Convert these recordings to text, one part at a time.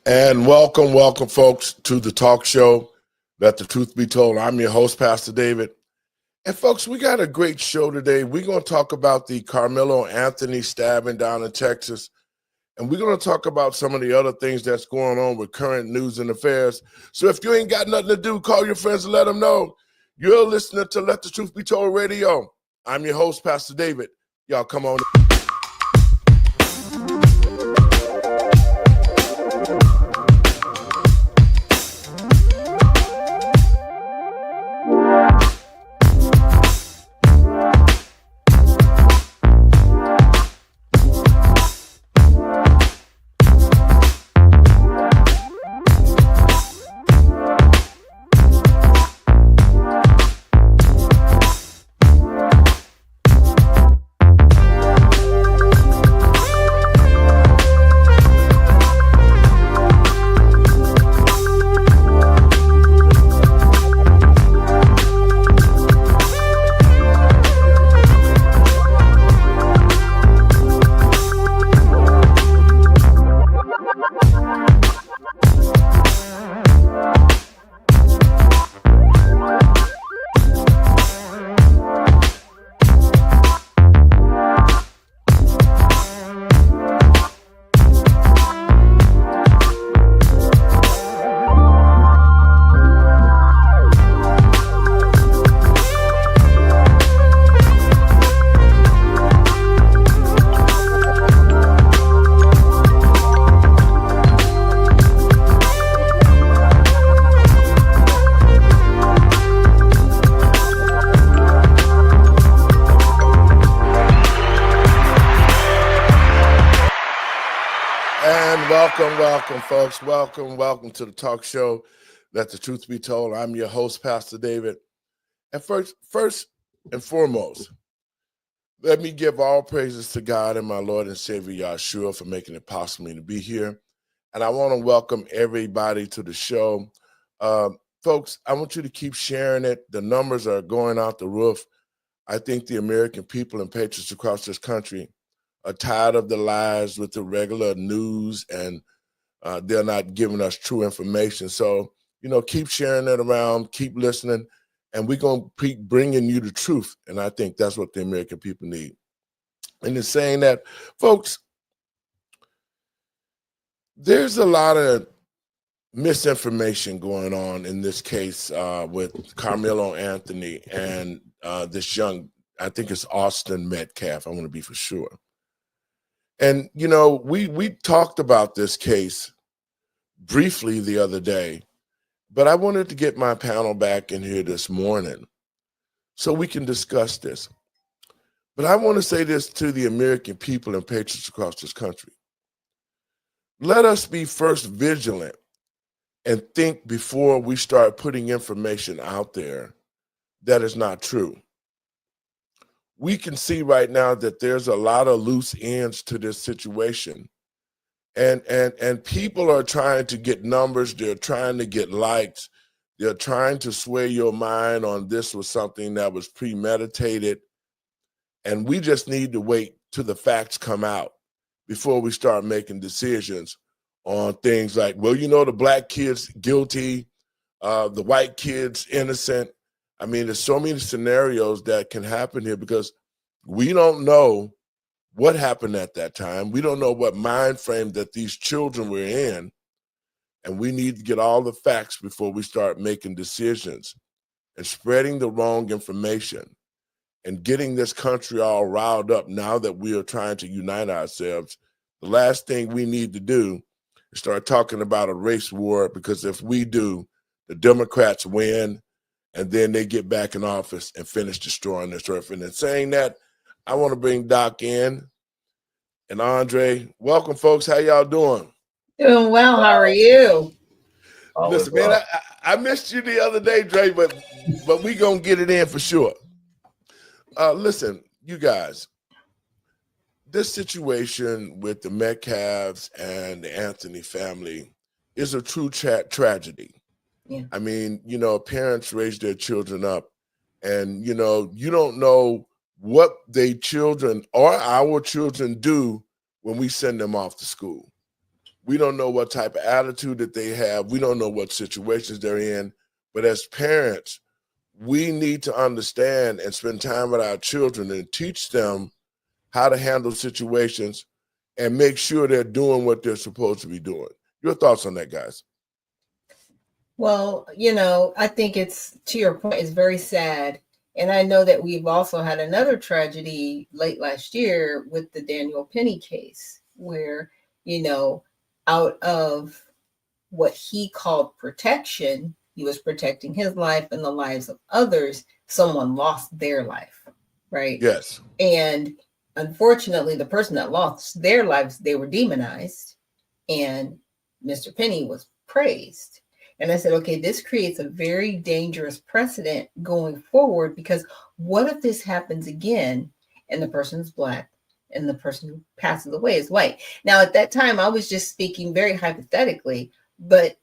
And welcome, folks, to the talk show, Let the Truth Be Told. I'm your host, Pastor David. And, folks, we got a great show today. We're going to talk about the Carmelo Anthony stabbing down in Texas. And we're going to talk about some of the other things that's going on with current news and affairs. So if you ain't got nothing to do, call your friends and let them know. You're listening to Let the Truth Be Told Radio. I'm your host, Pastor David. Y'all come on. Welcome, folks. Welcome to the talk show, Let the Truth Be Told. I'm your host, Pastor David. And first and foremost, let me give all praises to God and my Lord and Savior, Yahshua, for making it possible to be here. And I want to welcome everybody to the show. Folks, I want you to keep sharing it. The numbers are going out the roof. I think the American people and patriots across this country are tired of the lies with the regular news, and they're not giving us true information. So, keep sharing it around, keep listening, and we're going to keep bringing you the truth. And I think that's what the American people need. And in saying that, folks, there's a lot of misinformation going on in this case with Carmelo Anthony and this young, I think it's Austin METCALF. I want to be for sure. And, we talked about this case briefly the other day, but I wanted to get my panel back in here this morning so we can discuss this. But I want to say this to the American people and patriots across this country. Let us be first vigilant and think before we start putting information out there that is not true. We can see right now that there's a lot of loose ends to this situation. And people are trying to get numbers. They're trying to get likes. They're trying to sway your mind on this was something that was premeditated. And we just need to wait till the facts come out before we start making decisions on things like, well, the black kid's guilty, the white kid's innocent. I mean, there's so many scenarios that can happen here because we don't know what happened at that time. We don't know what mind frame that these children were in, and we need to get all the facts before we start making decisions and spreading the wrong information and getting this country all riled up now that we are trying to unite ourselves. The last thing we need to do is start talking about a race war, because if we do, the Democrats win, and then they get back in office and finish destroying this earth. And in saying that, I want to bring Doc in and Andre. Welcome, folks. How y'all doing? Doing well. How are you? Listen, man, I missed you the other day, Dre, but we gonna get it in for sure. Listen, you guys, this situation with the Metcalfs and the Anthony family is a true tragedy. Yeah. I mean, parents raise their children up, and, you don't know what they children or our children do when we send them off to school. We don't know what type of attitude that they have. We don't know what situations they're in. But as parents, we need to understand and spend time with our children and teach them how to handle situations and make sure they're doing what they're supposed to be doing. Your thoughts on that, guys? Well, I think it's, to your point, it's very sad. And I know that we've also had another tragedy late last year with the Daniel Penny case, where, out of what he called protection, he was protecting his life and the lives of others. Someone lost their life, right? Yes. And unfortunately, the person that lost their lives, they were demonized, and Mr. Penny was praised. And I said, okay, this creates a very dangerous precedent going forward, because what if this happens again and the person's Black and the person who passes away is white? Now, at that time, I was just speaking very hypothetically, but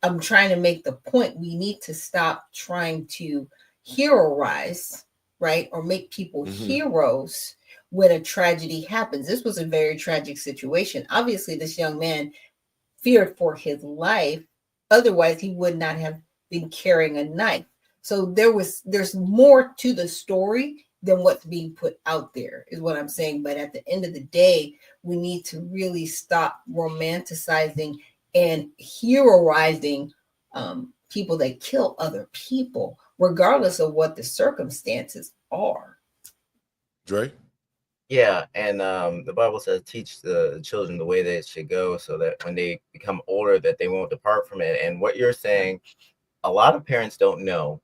I'm trying to make the point, we need to stop trying to heroize, right? Or make people heroes when a tragedy happens. This was a very tragic situation. Obviously, this young man feared for his life. Otherwise, he would not have been carrying a knife. So there's more to the story than what's being put out there, is what I'm saying. But at the end of the day, we need to really stop romanticizing and heroizing people that kill other people, regardless of what the circumstances are. Dre? Yeah, and the Bible says, teach the children the way they should go, so that when they become older, that they won't depart from it. And what you're saying, a lot of parents don't know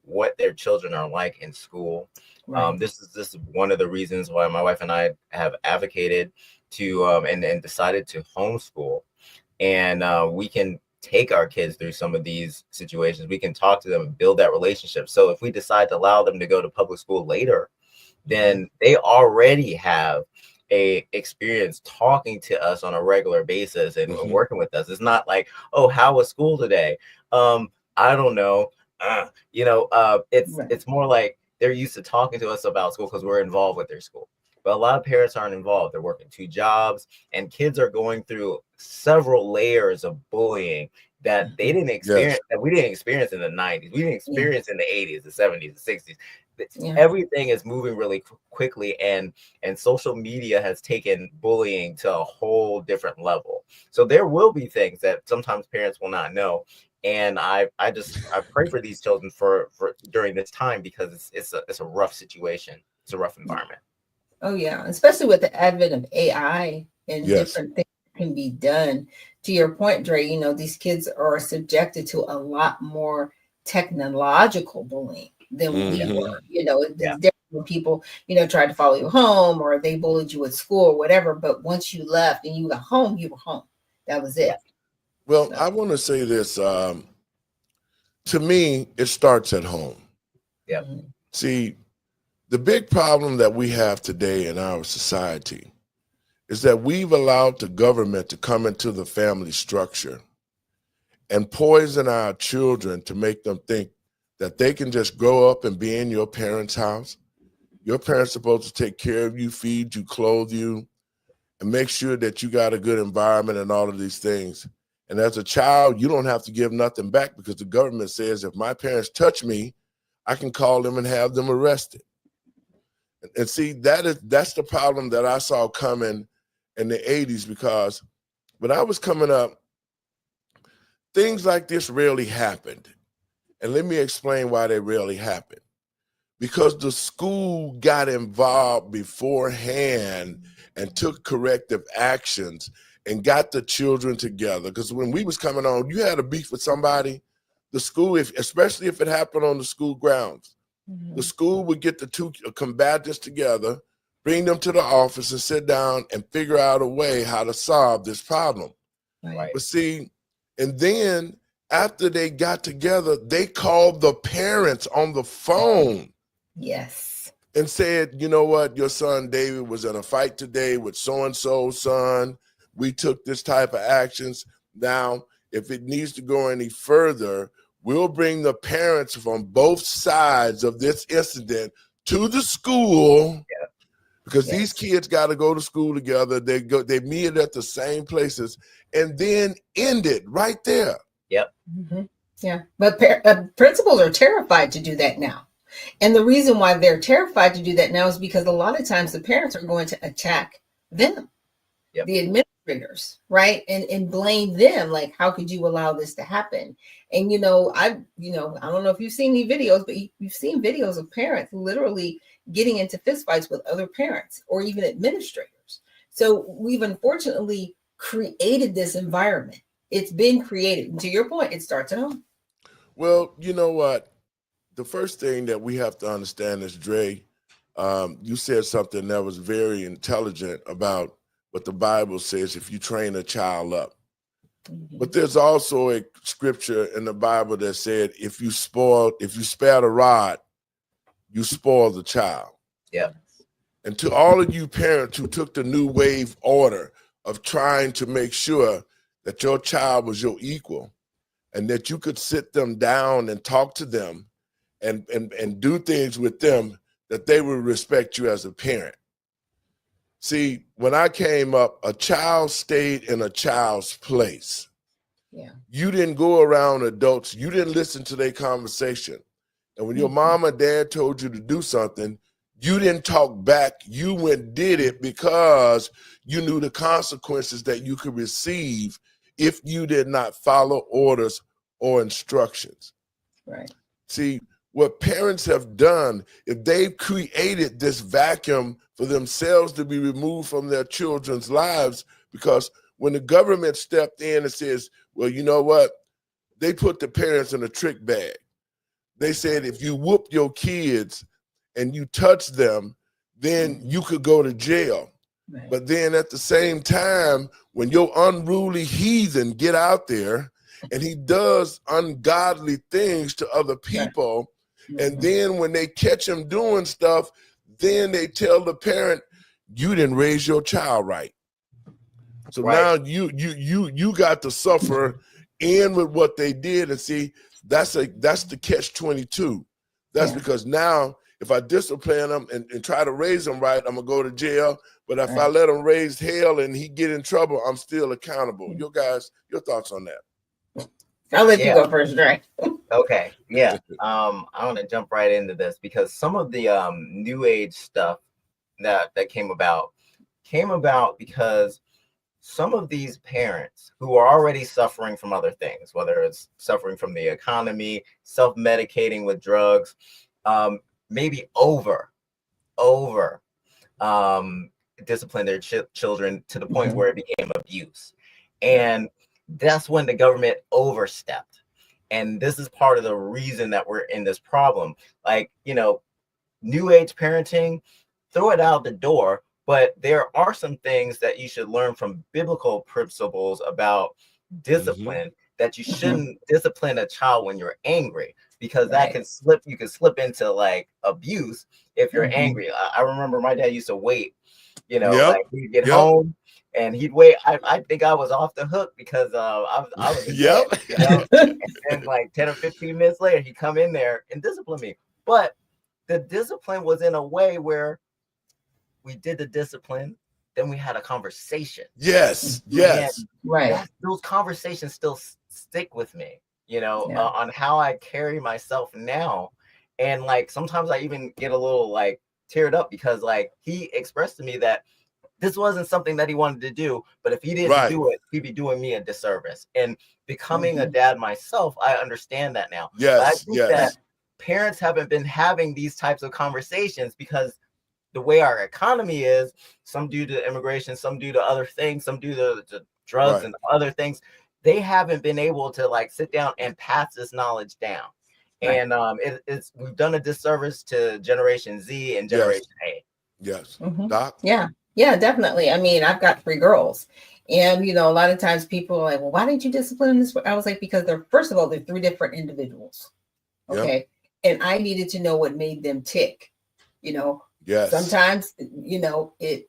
what their children are like in school. Right. This is one of the reasons why my wife and I have advocated to and decided to homeschool. And we can take our kids through some of these situations. We can talk to them and build that relationship. So if we decide to allow them to go to public school later, then they already have a experience talking to us on a regular basis and working with us. It's not like, oh, how was school today? I don't know. It's more like they're used to talking to us about school because we're involved with their school. But a lot of parents aren't involved. They're working 2 jobs, and kids are going through several layers of bullying that they didn't experience, that we didn't experience in the 90s. We didn't experience in the 80s, the 70s, the 60s. Everything is moving really quickly, and social media has taken bullying to a whole different level. So there will be things that sometimes parents will not know. And I pray for these children for during this time, because it's a rough situation. It's a rough environment. Oh yeah, especially with the advent of AI and different things that can be done. To your point, Dre, these kids are subjected to a lot more technological bullying than we were. It's different when people, tried to follow you home, or they bullied you at school or whatever. But once you left and you got home, you were home. That was it. Well, I want to say this. To me, it starts at home. Yeah. See, the big problem that we have today in our society is that we've allowed the government to come into the family structure and poison our children to make them think that they can just grow up and be in your parents' house. Your parents are supposed to take care of you, feed you, clothe you, and make sure that you got a good environment and all of these things. And as a child, you don't have to give nothing back, because the government says if my parents touch me, I can call them and have them arrested. And see, that's the problem that I saw coming in the 80s, because when I was coming up, things like this rarely happened. And let me explain why they rarely happened. Because the school got involved beforehand and took corrective actions and got the children together. Because when we was coming on, you had a beef with somebody, the school, especially if it happened on the school grounds, the school would get the 2 combatants together, bring them to the office and sit down and figure out a way how to solve this problem. Right. But see, and then after they got together, they called the parents on the phone. Yes. And said, you know what, your son David was in a fight today with so-and-so's son. We took this type of actions. Now, if it needs to go any further, we'll bring the parents from both sides of this incident to the school because Yes. these kids got to go to school together. They meet at the same places and then end it right there. Yep. Mm-hmm. Yeah. But principals are terrified to do that now. And the reason why they're terrified to do that now is because a lot of times the parents are going to attack them, Yep. the administrators, right? And blame them. Like, how could you allow this to happen? And, I don't know if you've seen any videos, but you've seen videos of parents literally getting into fistfights with other parents or even administrators. So we've unfortunately created this environment. It's been created. And to your point, it starts at home. Well, you know what? The first thing that we have to understand is, Dre, you said something that was very intelligent about what the Bible says if you train a child up. Mm-hmm. But there's also a scripture in the Bible that said, if you spare the rod, you spoil the child. Yeah. And to all of you parents who took the new wave order of trying to make sure that your child was your equal and that you could sit them down and talk to them and do things with them, that they would respect you as a parent. See, when I came up, a child stayed in a child's place. Yeah. You didn't go around adults. You didn't listen to their conversation. And when your mom or dad told you to do something, you didn't talk back. You went and did it because you knew the consequences that you could receive if you did not follow orders or instructions. Right. See, what parents have done, if they've created this vacuum for themselves to be removed from their children's lives, because when the government stepped in and says, well, you know what? They put the parents in a trick bag. They said, if you whoop your kids and you touch them, then you could go to jail. Right. But then at the same time, when your unruly heathen get out there and he does ungodly things to other people, and then when they catch him doing stuff, then they tell the parent, you didn't raise your child right. So Right. now you got to suffer in with what they did. And see, that's the catch-22. That's because now if I discipline them and try to raise them right, I'm gonna go to jail. But if I let him raise hell and he get in trouble, I'm still accountable. Your thoughts on that? I'll let you go first, Dre. Okay. Yeah. I want to jump right into this because some of the new age stuff that came about because some of these parents who are already suffering from other things, whether it's suffering from the economy, self-medicating with drugs, maybe over discipline their children to the point where it became abuse. And that's when the government overstepped. And this is part of the reason that we're in this problem. Like, new age parenting, throw it out the door. But there are some things that you should learn from biblical principles about discipline, that you shouldn't discipline a child when you're angry, because that can you can slip into like abuse if you're angry. I remember my dad used to wait, like he'd get home and he'd wait. I think I was off the hook because I was and like 10 or 15 minutes later, he'd come in there and discipline me. But the discipline was in a way where we did the discipline, then we had a conversation. Yes. Right. Those conversations still stick with me, on how I carry myself now. And like, sometimes I even get a little like teared up because like he expressed to me that this wasn't something that he wanted to do, but if he didn't do it, he'd be doing me a disservice. And becoming a dad myself, I understand that now. Yes. But I think that parents haven't been having these types of conversations because the way our economy is, some due to immigration, some due to other things, some due to drugs and other things, they haven't been able to like sit down and pass this knowledge down. And we've done a disservice to Generation Z and Generation A. Yes. Doc? Yeah, definitely. I mean, I've got 3 girls. And, a lot of times people are like, well, why didn't you discipline them this way? I was like, because first of all, they're 3 different individuals. Okay. And I needed to know what made them tick, Yes. Sometimes, it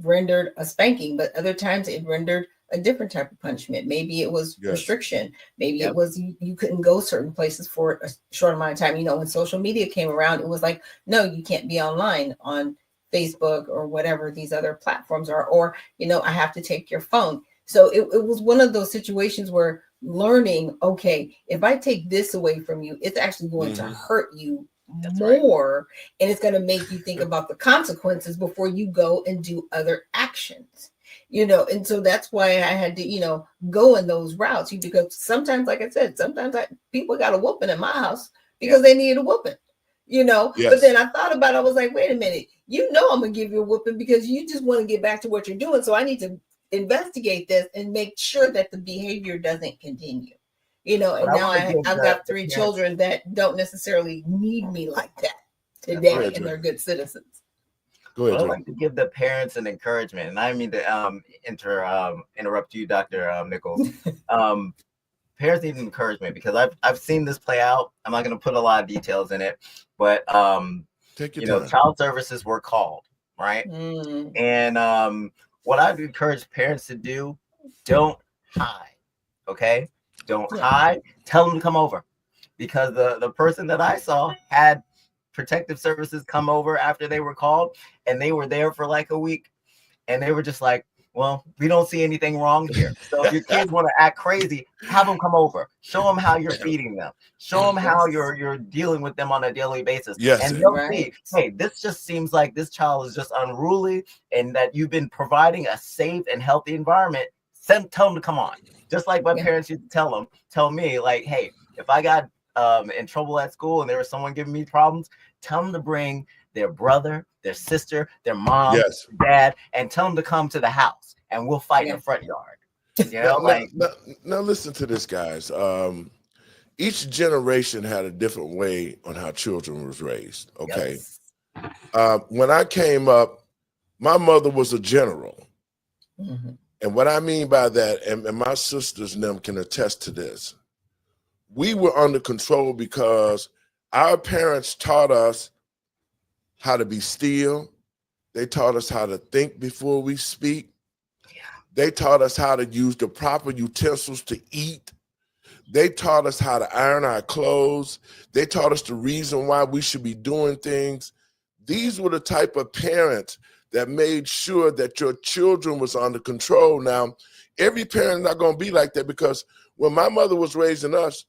rendered a spanking, but other times it rendered a different type of punishment. Maybe it was restriction. Maybe it was you couldn't go certain places for a short amount of time. When social media came around, it was like, no, you can't be online on Facebook or whatever these other platforms are, or, I have to take your phone. So it was one of those situations where learning, okay, if I take this away from you, it's actually going to hurt you more. And it's going to make you think about the consequences before you go and do other actions, and so that's why I had to, go in those routes, because sometimes, like I said, people got a whooping in my house because they needed a whooping, Yes. But then I thought about it, I was like, wait a minute, I'm gonna give you a whooping because you just want to get back to what you're doing. So I need to investigate this and make sure that the behavior doesn't continue. And now I've got 3 children that don't necessarily need me like that today, and they're good citizens. Go ahead, I'd like to give the parents an encouragement, and I mean to interrupt you, Dr. Nichols. Parents need encouragement because I've seen this play out. I'm not going to put a lot of details in it, but take your time. Child services were called, right? And what I'd encourage parents to do: don't hide, okay? Don't hide. Tell them to come over, because the person that I saw had protective services come over after they were called, and they were there for like a week, and they were just like, well, we don't see anything wrong here. So if your kids want to act crazy, have them come over. Show them how you're feeding them. Show them how you're dealing with them on a daily basis. Yes. And they'll see, hey, this just seems like this child is just unruly, and that you've been providing a safe and healthy environment. Tell them to come on. Just like my parents used to tell me, like, hey, if I got in trouble at school and there was someone giving me problems, tell them to bring their brother, their sister, their mom, their dad, and tell them to come to the house, and we'll fight in the front yard. Now listen to this, guys. Each generation had a different way on how children was raised. Okay. When I came up, my mother was a general. And what I mean by that, and my sisters and them can attest to this, we were under control because our parents taught us how to be still. They taught us how to think before we speak. They taught us how to use the proper utensils to eat. They taught us how to iron our clothes. They taught us the reason why we should be doing things. These were the type of parents that made sure that your children was under control. Now, every parent not going to be like that, because when my mother was raising us,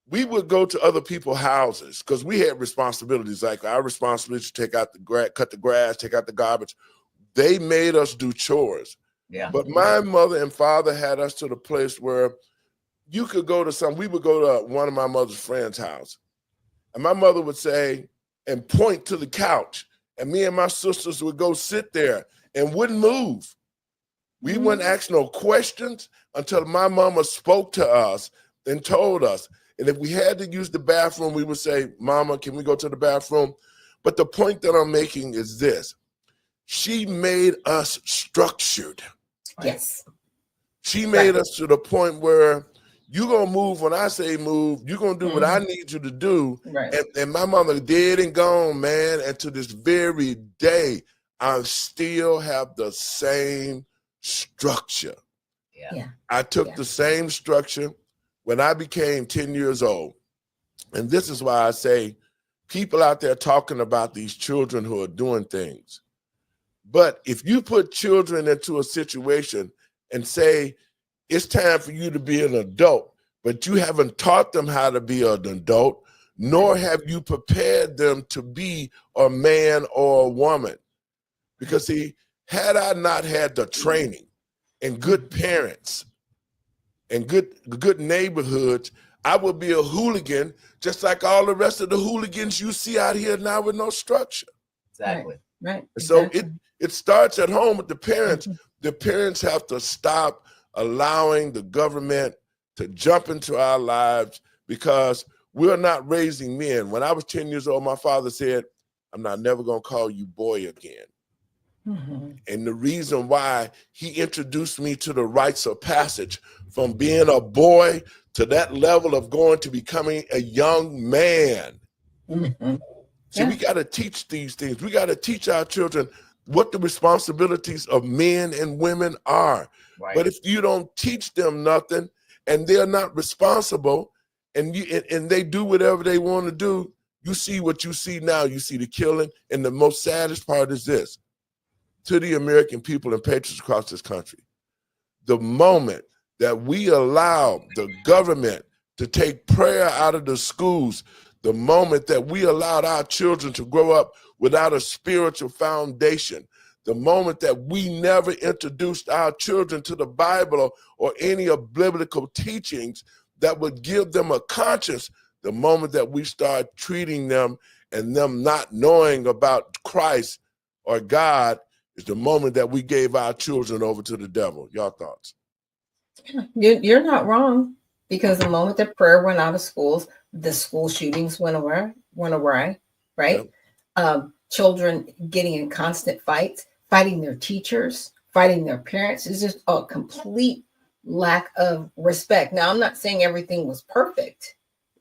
we would go to other people's houses because we had responsibilities, like our responsibility to take out the grass, cut the grass, take out the garbage. They made us do chores. But my mother and father had us to the place where you could go to we would go to one of my mother's friend's house, and my mother would say and point to the couch, and me and my sisters would go sit there and wouldn't move. We wouldn't ask no questions until my mama spoke to us and told us. And if we had to use the bathroom, we would say, Mama, can we go to the bathroom? But the point that I'm making is this. She made us structured. Yes. She made us to the point where you're going to move when I say move. You're going to do what I need you to do. And my mama dead and gone, man. And to this very day, I still have the same structure. I took the same structure when I became 10 years old. And this is why I say people out there talking about these children who are doing things. But if you put children into a situation and say, it's time for you to be an adult, but you haven't taught them how to be an adult, nor have you prepared them to be a man or a woman. Because see, had I not had the training and good parents and good neighborhoods, I would be a hooligan just like all the rest of the hooligans you see out here now with no structure. Exactly. So it starts at home with the parents. The parents have to stop allowing the government to jump into our lives, because we're not raising men. When I was 10 years old, my father said, I'm not never going to call you boy again. And the reason why, he introduced me to the rites of passage from being a boy to that level of going to becoming a young man. See, we got to teach these things. We got to teach our children what the responsibilities of men and women are. But if you don't teach them nothing and they're not responsible, and they do whatever they want to do, You see what you see now. You see the killing. And the most saddest part is this. To the American people and patriots across this country, the moment that we allow the government to take prayer out of the schools, the moment that we allowed our children to grow up without a spiritual foundation, the moment that we never introduced our children to the Bible or any of biblical teachings that would give them a conscience, the moment that we start treating them and them not knowing about Christ or God is the moment that we gave our children over to the devil. Y'all thoughts? You're not wrong, because the moment that prayer went out of schools, the school shootings went awry, right? Yep. Children getting in constant fights, fighting their teachers, fighting their parents. It's just a complete lack of respect. Now, I'm not saying everything was perfect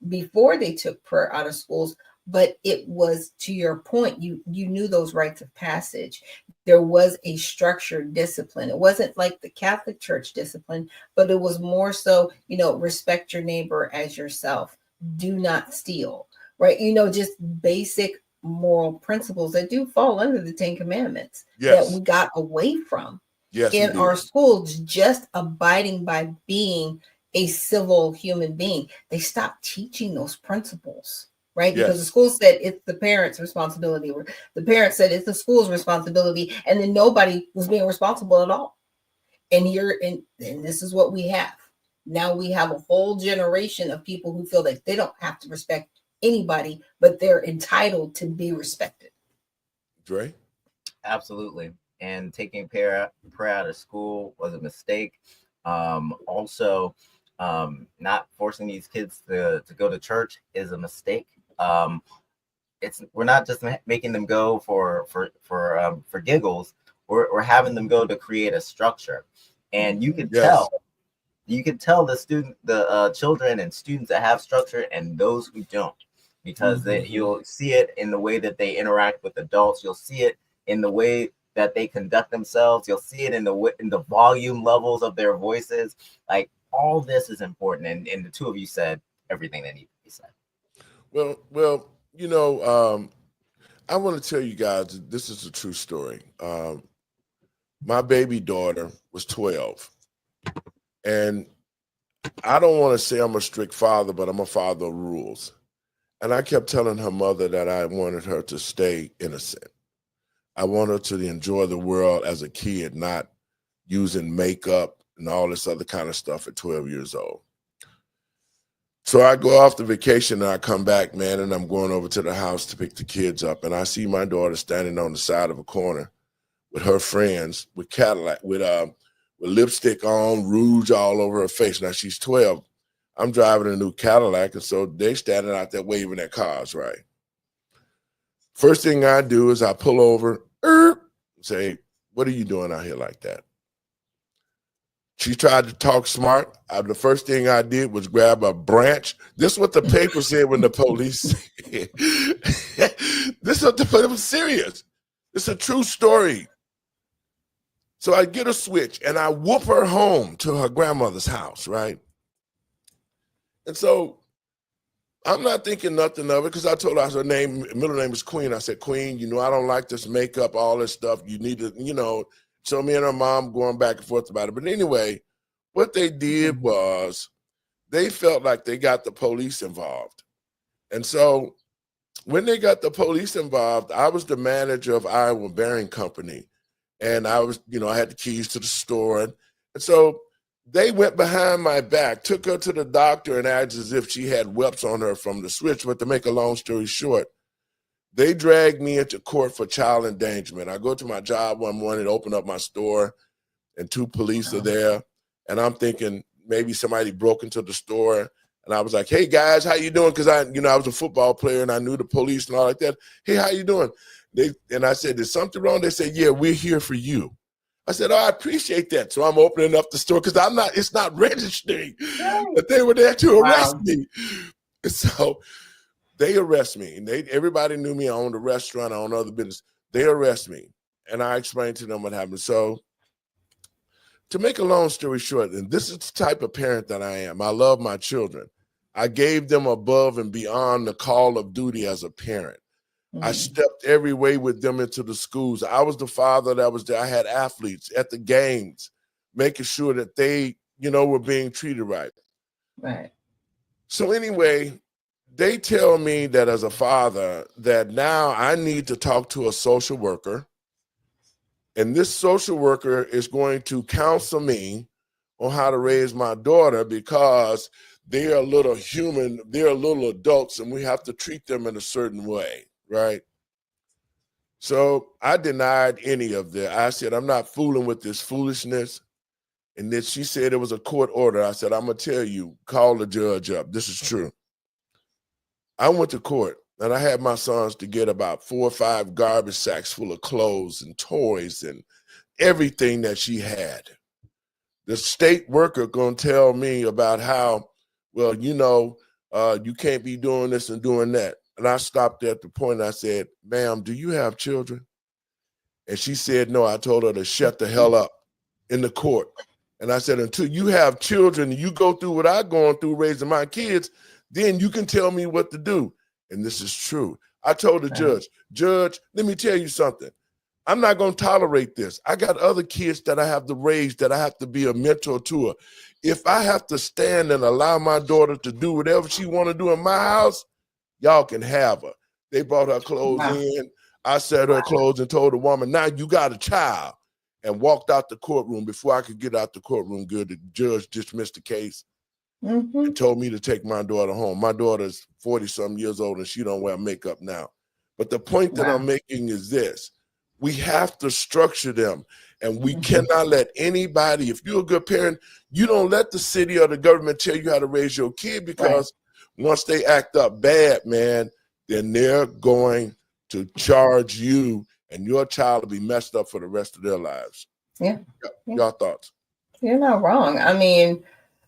before they took prayer out of schools, but it was, to your point, you knew those rites of passage. There was a structured discipline. It wasn't like the Catholic Church discipline, but it was more so, respect your neighbor as yourself. Do not steal, right? Just basic moral principles that do fall under the 10 Commandments that we got away from in our schools, just abiding by being a civil human being. They stopped teaching those principles. Right? Because the school said it's the parents' responsibility, or the parents said it's the school's responsibility, and then nobody was being responsible at all. And this is what we have. Now we have a whole generation of people who feel like they don't have to respect anybody, but they're entitled to be respected. Dre? Absolutely. And taking prayer out of school was a mistake. Also, not forcing these kids to go to church is a mistake. We're not just making them go for giggles. We're having them go to create a structure, and you could tell the children and students that have structure and those who don't, because you'll see it in the way that they interact with adults. You'll see it in the way that they conduct themselves. You'll see it in the volume levels of their voices. Like, all this is important, and the two of you said everything that needs to be said. Well, I want to tell you guys, this is a true story. My baby daughter was 12, and I don't want to say I'm a strict father, but I'm a father of rules. And I kept telling her mother that I wanted her to stay innocent. I want her to enjoy the world as a kid, not using makeup and all this other kind of stuff at 12 years old. So I go off the vacation and I come back, man, and I'm going over to the house to pick the kids up. And I see my daughter standing on the side of a corner with her friends with Cadillac, with lipstick on, rouge all over her face. Now she's 12. I'm driving a new Cadillac, and so they standing out there waving their cars, right? First thing I do is I pull over, say, what are you doing out here like that? She tried to talk smart. The first thing I did was grab a branch. This is what the paper said when the police said. This is what it was serious. It's a true story. So I get a switch and I whoop her home to her grandmother's house, right? And so I'm not thinking nothing of it, because I told her her middle name is Queen. I said, Queen, I don't like this makeup, all this stuff. You need to, so me and her mom going back and forth about it. But anyway, what they did was they felt like they got the police involved. And so when they got the police involved, I was the manager of Iowa Bearing Company. And I was, I had the keys to the store. And so they went behind my back, took her to the doctor and acted as if she had whelps on her from the switch. But to make a long story short, they dragged me into court for child endangerment. I go to my job one morning, open up my store, and 2 police are there. And I'm thinking maybe somebody broke into the store. And I was like, hey, guys, how you doing? Because I was a football player and I knew the police and all like that. Hey, how you doing? And I said, there's something wrong? They said, yeah, we're here for you. I said, oh, I appreciate that. So I'm opening up the store because it's not registering. But they were there to arrest me. So they arrest me, and everybody knew me. I owned a restaurant, I owned other business. They arrest me, and I explained to them what happened. So to make a long story short, and this is the type of parent that I am. I love my children. I gave them above and beyond the call of duty as a parent. I stepped every way with them into the schools. I was the father that was there. I had athletes at the games, making sure that they, were being treated right. Right. So anyway, they tell me that as a father that now I need to talk to a social worker, and this social worker is going to counsel me on how to raise my daughter because they're a little human, they're little adults, and we have to treat them in a certain way, right? So I denied any of that. I said, I'm not fooling with this foolishness. And then she said it was a court order. I said, I'm going to tell you, call the judge up. This is true. I went to court, and I had my sons to get about 4 or 5 garbage sacks full of clothes and toys and everything that she had. The state worker going to tell me about how, well, you can't be doing this and doing that. And I stopped at the point and I said, ma'am, do you have children? And she said, no. I told her to shut the hell up in the court. And I said, until you have children and you go through what I'm going through raising my kids, then you can tell me what to do. And this is true. I told the judge, let me tell you something. I'm not going to tolerate this. I got other kids that I have to raise, that I have to be a mentor to her. If I have to stand and allow my daughter to do whatever she want to do in my house, y'all can have her. They brought her clothes in. I set her clothes and told the woman, now you got a child, and walked out the courtroom. Before I could get out the courtroom good, the judge dismissed the case and told me to take my daughter home. My daughter's 40-some years old and she don't wear makeup now. But the point that I'm making is this. We have to structure them, and we cannot let anybody, if you're a good parent, you don't let the city or the government tell you how to raise your kid, because once they act up bad, man, then they're going to charge you, and your child will be messed up for the rest of their lives. Yeah. Your thoughts? You're not wrong. I mean,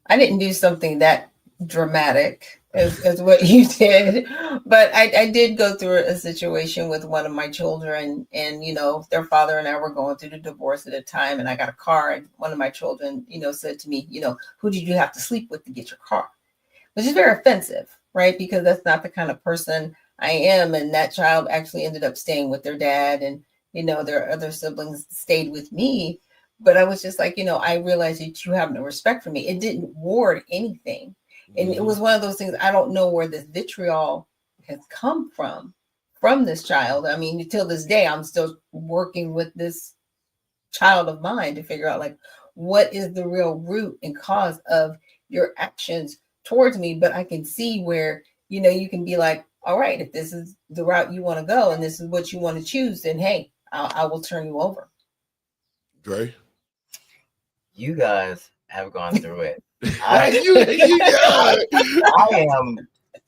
I didn't do something that dramatic as what you did, but I did go through a situation with one of my children, and their father and I were going through the divorce at a time, and I got a car, and one of my children said to me, who did you have to sleep with to get your car? Which is very offensive, right? Because that's not the kind of person I am. And that child actually ended up staying with their dad, and their other siblings stayed with me. But I was just like, I realized that you have no respect for me. It didn't ward anything. And it was one of those things, I don't know where this vitriol has come from this child. I mean, till this day, I'm still working with this child of mine to figure out, like, what is the real root and cause of your actions towards me. But I can see where, you can be like, all right, if this is the route you want to go and this is what you want to choose, then hey, I will turn you over. Dre? You guys have gone through it. I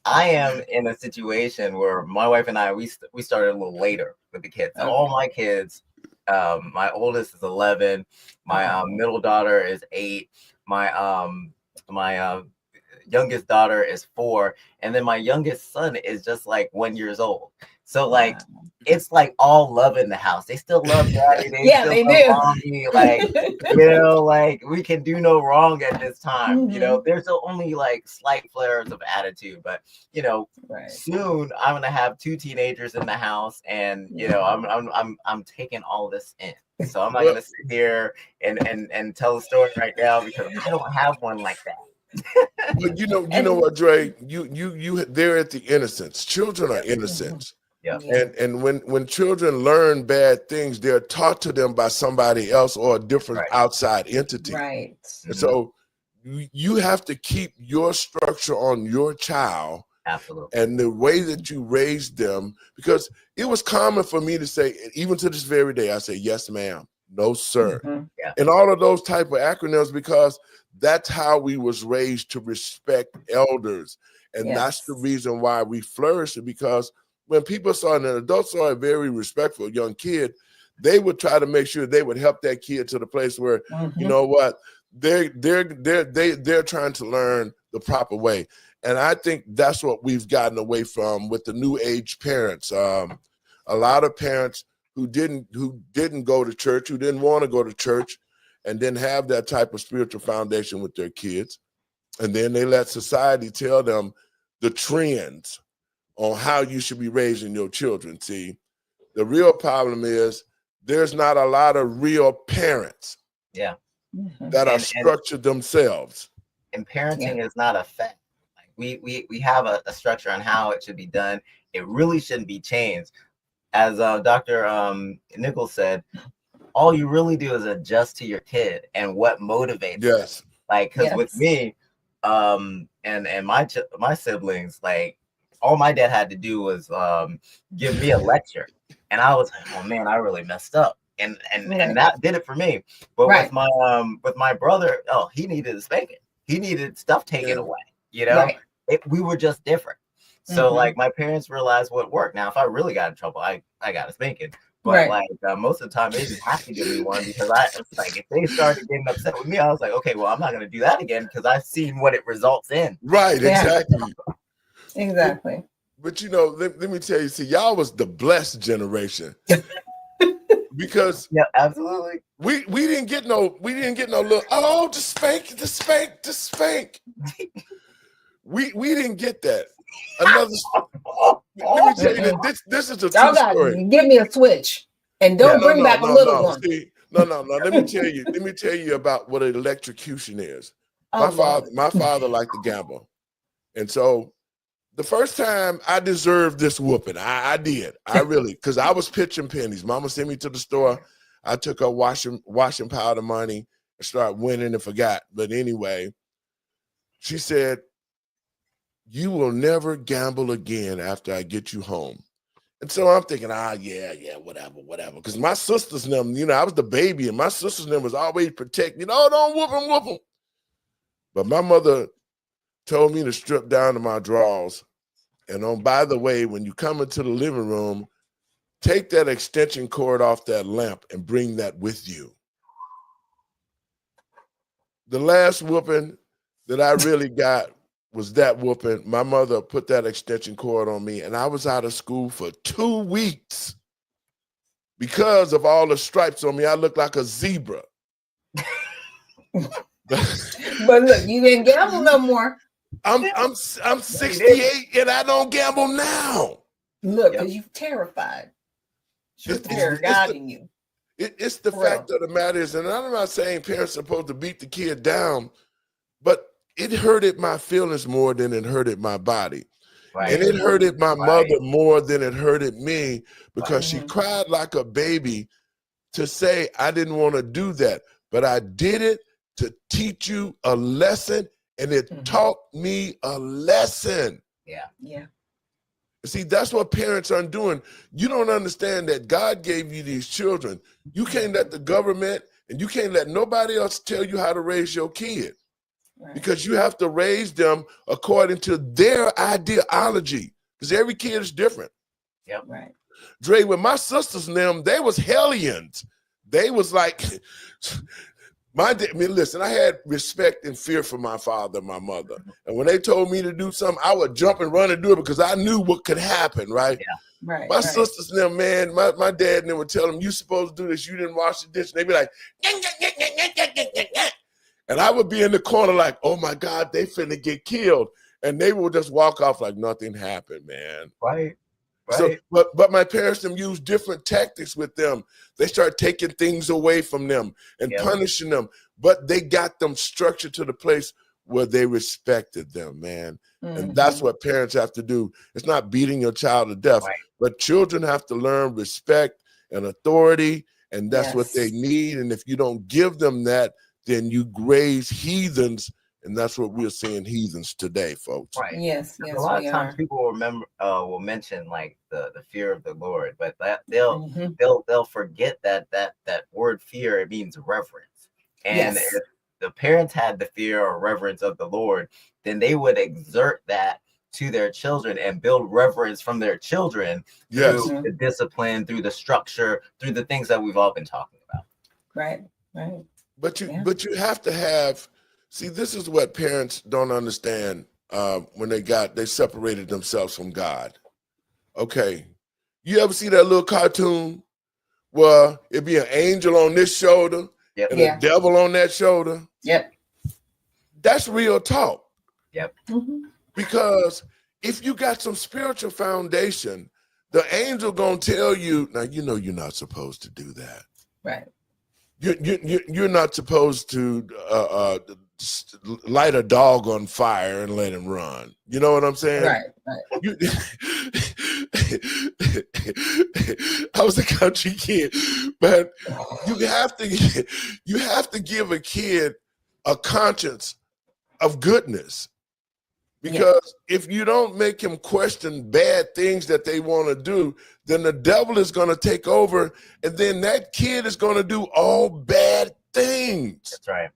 am in a situation where my wife and I, we started a little later with the kids. Okay. All my kids, my oldest is 11, my middle daughter is 8, my youngest daughter is 4, and then my youngest son is just like 1 year old. So like, it's like all love in the house. They still love daddy. They love mommy. Like, like we can do no wrong at this time. There's only like slight flares of attitude, but soon I'm gonna have 2 teenagers in the house, and I'm taking all this in. So I'm not gonna sit here and tell a story right now, because I don't have one like that. But you know what, Dre? You they're at the innocence. Children are innocent. Yeah. And when children learn bad things, they're taught to them by somebody else or a different outside entity. Right. And so you have to keep your structure on your child. Absolutely. And the way that you raise them, because it was common for me to say, even to this very day, I say, yes, ma'am, no, sir. And all of those type of acronyms, because that's how we was raised, to respect elders. And that's the reason why we flourish, because when people saw, and adults saw a very respectful young kid, they would try to make sure they would help that kid to the place where, you know what, they're trying to learn the proper way. And I think that's what we've gotten away from with the new age parents. A lot of parents who didn't go to church, who didn't want to go to church, and didn't have that type of spiritual foundation with their kids. And then they let society tell them the trends on how you should be raising your children. See, the real problem is there's not a lot of real parents Yeah. that are structured themselves. And parenting is not a fact. Like we have a structure on how it should be done. It really shouldn't be changed. As Dr. Nichols said, all you really do is adjust to your kid and what motivates them. Like, because with me, and my siblings, like, all my dad had to do was give me a lecture, and I was like, oh man, I really messed up, and that did it for me. But with my brother, oh, he needed a spanking. He needed stuff taken away. You know, we were just different. So like my parents realized what worked. Now, if I really got in trouble, I got a spanking. But like most of the time, they didn't have to give me one because like if they started getting upset with me, I was like, okay, well, I'm not going to do that again because I've seen what it results in. Right, exactly. Exactly. But you know, let me tell you, see, y'all was the blessed generation. Because absolutely. We didn't get no little, oh, just spank. We didn't get that. Let me tell you that this is a true story. Give me a switch and don't bring back a little one. See, no. Let me tell you about what an electrocution is. My father liked to gamble. And so the first time I deserved this whooping, I did. I really, because I was pitching pennies. Mama sent me to the store. I took her washing powder money and started winning and forgot. But anyway, she said, you will never gamble again after I get you home. And so I'm thinking, whatever. Because my sisters and them, I was the baby, and my sisters and them was always protecting, don't whoop them. But my mother told me to strip down to my drawers. And by the way, when you come into the living room, take that extension cord off that lamp and bring that with you. The last whooping that I really got was that whooping. My mother put that extension cord on me, and I was out of school for 2 weeks because of all the stripes on me. I looked like a zebra. But look, you didn't gamble no more. I'm 68 and I don't gamble now. Look, because you're terrified. Fear guiding you. It's the fact of the matter is, and I'm not saying parents are supposed to beat the kid down, but it hurted my feelings more than it hurted my body. Right. And it hurted my mother more than it hurted me because she cried like a baby to say, I didn't want to do that, but I did it to teach you a lesson, and it taught me a lesson. Yeah. See, that's what parents aren't doing. You don't understand that God gave you these children. You can't let the government and you can't let nobody else tell you how to raise your kid. Because you have to raise them according to their ideology, because every kid is different. Yep. Right. Dre, with my sisters and them, they was hellions. They was like, listen, I had respect and fear for my father and my mother. And when they told me to do something, I would jump and run and do it because I knew what could happen, right? Yeah. Right. My sisters and them, man, my dad and them would tell them, you supposed to do this, you didn't wash the dish. And they'd be like, and I would be in the corner like, oh my God, they finna get killed. And they would just walk off like nothing happened, man. Right. So, but my parents them used different tactics with them. They started taking things away from them and punishing them. But they got them structured to the place where they respected them, man. And that's what parents have to do. It's not beating your child to death, but children have to learn respect and authority, and that's what they need. And if you don't give them that, then you raise heathens, and that's what we're seeing, heathens today, folks. Right. Yes. A lot of times people will mention like the fear of the Lord, but that they'll forget that word fear, it means reverence. And if the parents had the fear or reverence of the Lord, then they would exert that to their children and build reverence from their children through the discipline, through the structure, through the things that we've all been talking about. Right. But you have to have, see, this is what parents don't understand when they separated themselves from God. Okay. You ever see that little cartoon where it'd be an angel on this shoulder and a devil on that shoulder? Yep. That's real talk. Yep. Mhm. Because if you got some spiritual foundation, the angel gonna tell you, now you know you're not supposed to do that. Right. You're not supposed to light a dog on fire and let him run. You know what I'm saying? Right. Right. You, I was a country kid, but you have to give a kid a conscience of goodness. Because if you don't make him question bad things that they want to do, then the devil is going to take over, and then that kid is going to do all bad things. That's right.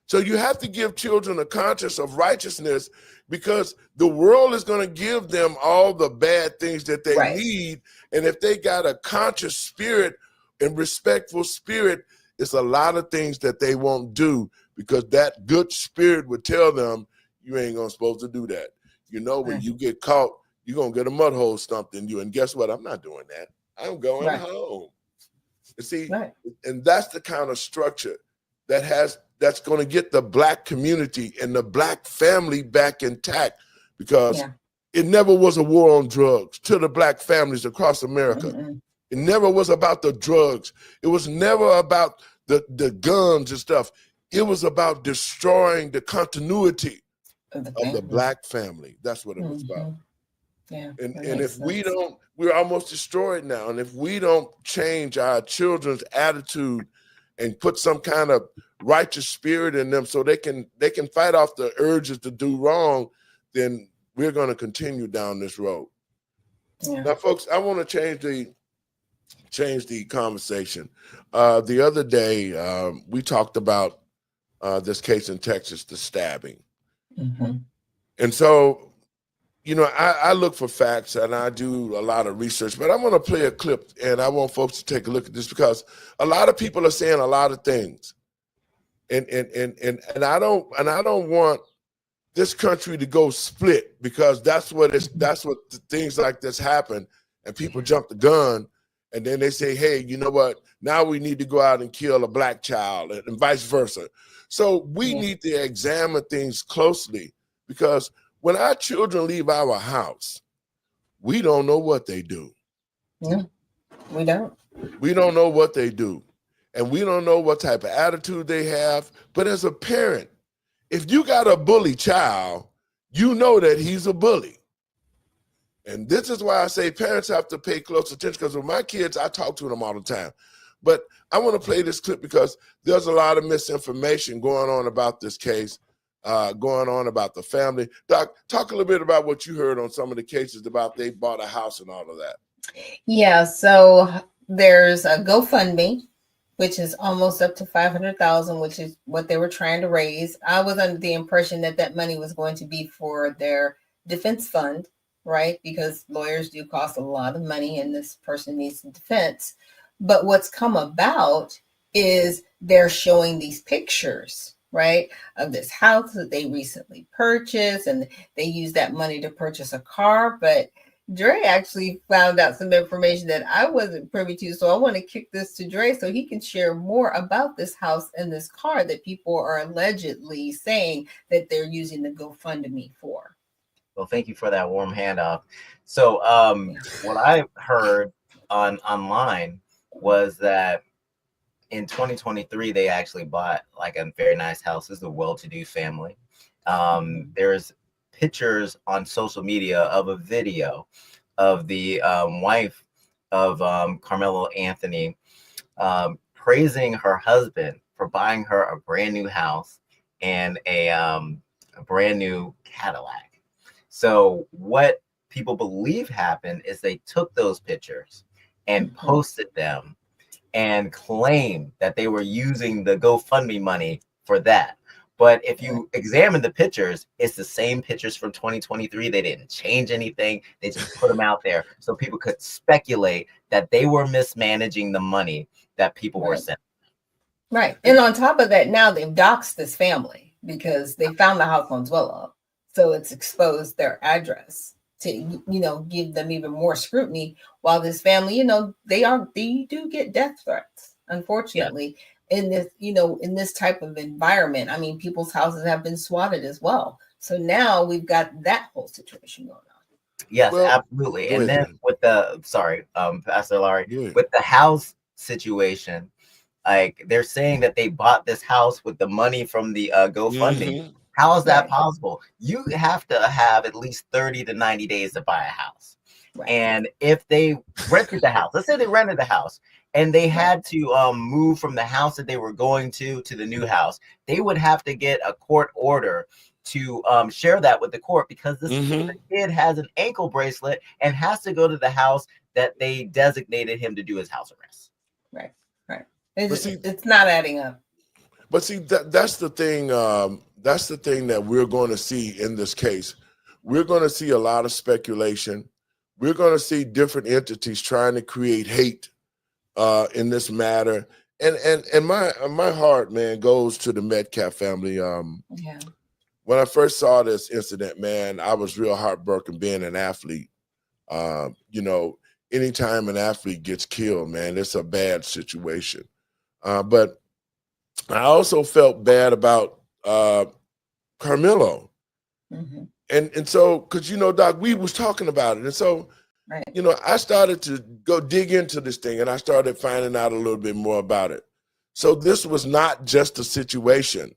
So you have to give children a conscience of righteousness, because the world is going to give them all the bad things that they need. And if they got a conscious spirit and respectful spirit, it's a lot of things that they won't do, because that good spirit would tell them, you ain't gonna supposed to do that. You know, when you get caught, you're gonna get a mud hole stumped in you. And guess what? I'm not doing that. I'm going home. You see, and that's the kind of structure that's gonna get the Black community and the Black family back intact, because it never was a war on drugs to the Black families across America. It never was about the drugs. It was never about the guns and stuff. It was about destroying the continuity of the Black family. That's what it was about. Yeah. And if we don't, we're almost destroyed now. And if we don't change our children's attitude and put some kind of righteous spirit in them so they can fight off the urges to do wrong, then we're going to continue down this road. Now, folks, I want to change the conversation. The other day, we talked about this case in Texas, the stabbing. And so, you know, I look for facts and I do a lot of research, but I'm going to play a clip, and I want folks to take a look at this, because a lot of people are saying a lot of things, and I don't want this country to go split, because that's what things like this happen, and people jump the gun, and then they say, hey, you know what? Now we need to go out and kill a Black child, and vice versa. So we need to examine things closely, because when our children leave our house, we don't know what they do. No, we don't. We don't know what they do. And we don't know what type of attitude they have. But as a parent, if you got a bully child, you know that he's a bully. And this is why I say parents have to pay close attention, because with my kids, I talk to them all the time. But I want to play this clip because there's a lot of misinformation going on about this case, going on about the family. Doc, talk a little bit about what you heard on some of the cases about they bought a house and all of that. Yeah, so there's a GoFundMe, which is almost up to $500,000, which is what they were trying to raise. I was under the impression that that money was going to be for their defense fund, right? Because lawyers do cost a lot of money and this person needs defense. But what's come about is they're showing these pictures, right, of this house that they recently purchased, and they use that money to purchase a car. But Dre actually found out some information that I wasn't privy to. So I want to kick this to Dre so he can share more about this house and this car that people are allegedly saying that they're using the GoFundMe for. Well, thank you for that warm handoff. So what I heard online was that in 2023, they actually bought like a very nice house. This is a well-to-do family. There's pictures on social media of a video of the wife of Carmelo Anthony praising her husband for buying her a brand new house and a brand new Cadillac. So what people believe happened is they took those pictures and posted them and claimed that they were using the GoFundMe money for that. But if you examine the pictures, it's the same pictures from 2023. They didn't change anything. They just put them out there so people could speculate that they were mismanaging the money that people were sending. Right. And on top of that, now they've doxed this family because they found the house on Zillow. So it's exposed their address to, you know, give them even more scrutiny, while this family, you know, they do get death threats, unfortunately. in this, in this type of environment. I mean, people's houses have been swatted as well. So now we've got that whole situation going on. Yes, Well, absolutely. go And ahead, then Jen. with Pastor Larry, Go ahead. with the house situation, like they're saying that they bought this house with the money from the GoFundMe. Mhm. How is that Right. possible? You have to have at least 30 to 90 days to buy a house. Right. And if they rented the house, let's say they rented the house and they had to move from the house that they were going to the new house, they would have to get a court order to share that with the court, because this Mhm. kid has an ankle bracelet and has to go to the house that they designated him to do his house arrest. Right. But see, It's not adding up. that's the thing. That's the thing that we're going to see in this case. We're going to see a lot of speculation. We're going to see different entities trying to create hate in this matter. And my heart, man, goes to the Metcalf family. Yeah. When I first saw this incident, man, I was real heartbroken being an athlete. Anytime an athlete gets killed, man, it's a bad situation. But I also felt bad about Carmelo. Mm-hmm. And so, because, Doc, we was talking about it. And so, Right. I started to go dig into this thing, and I started finding out a little bit more about it. So this was not just a situation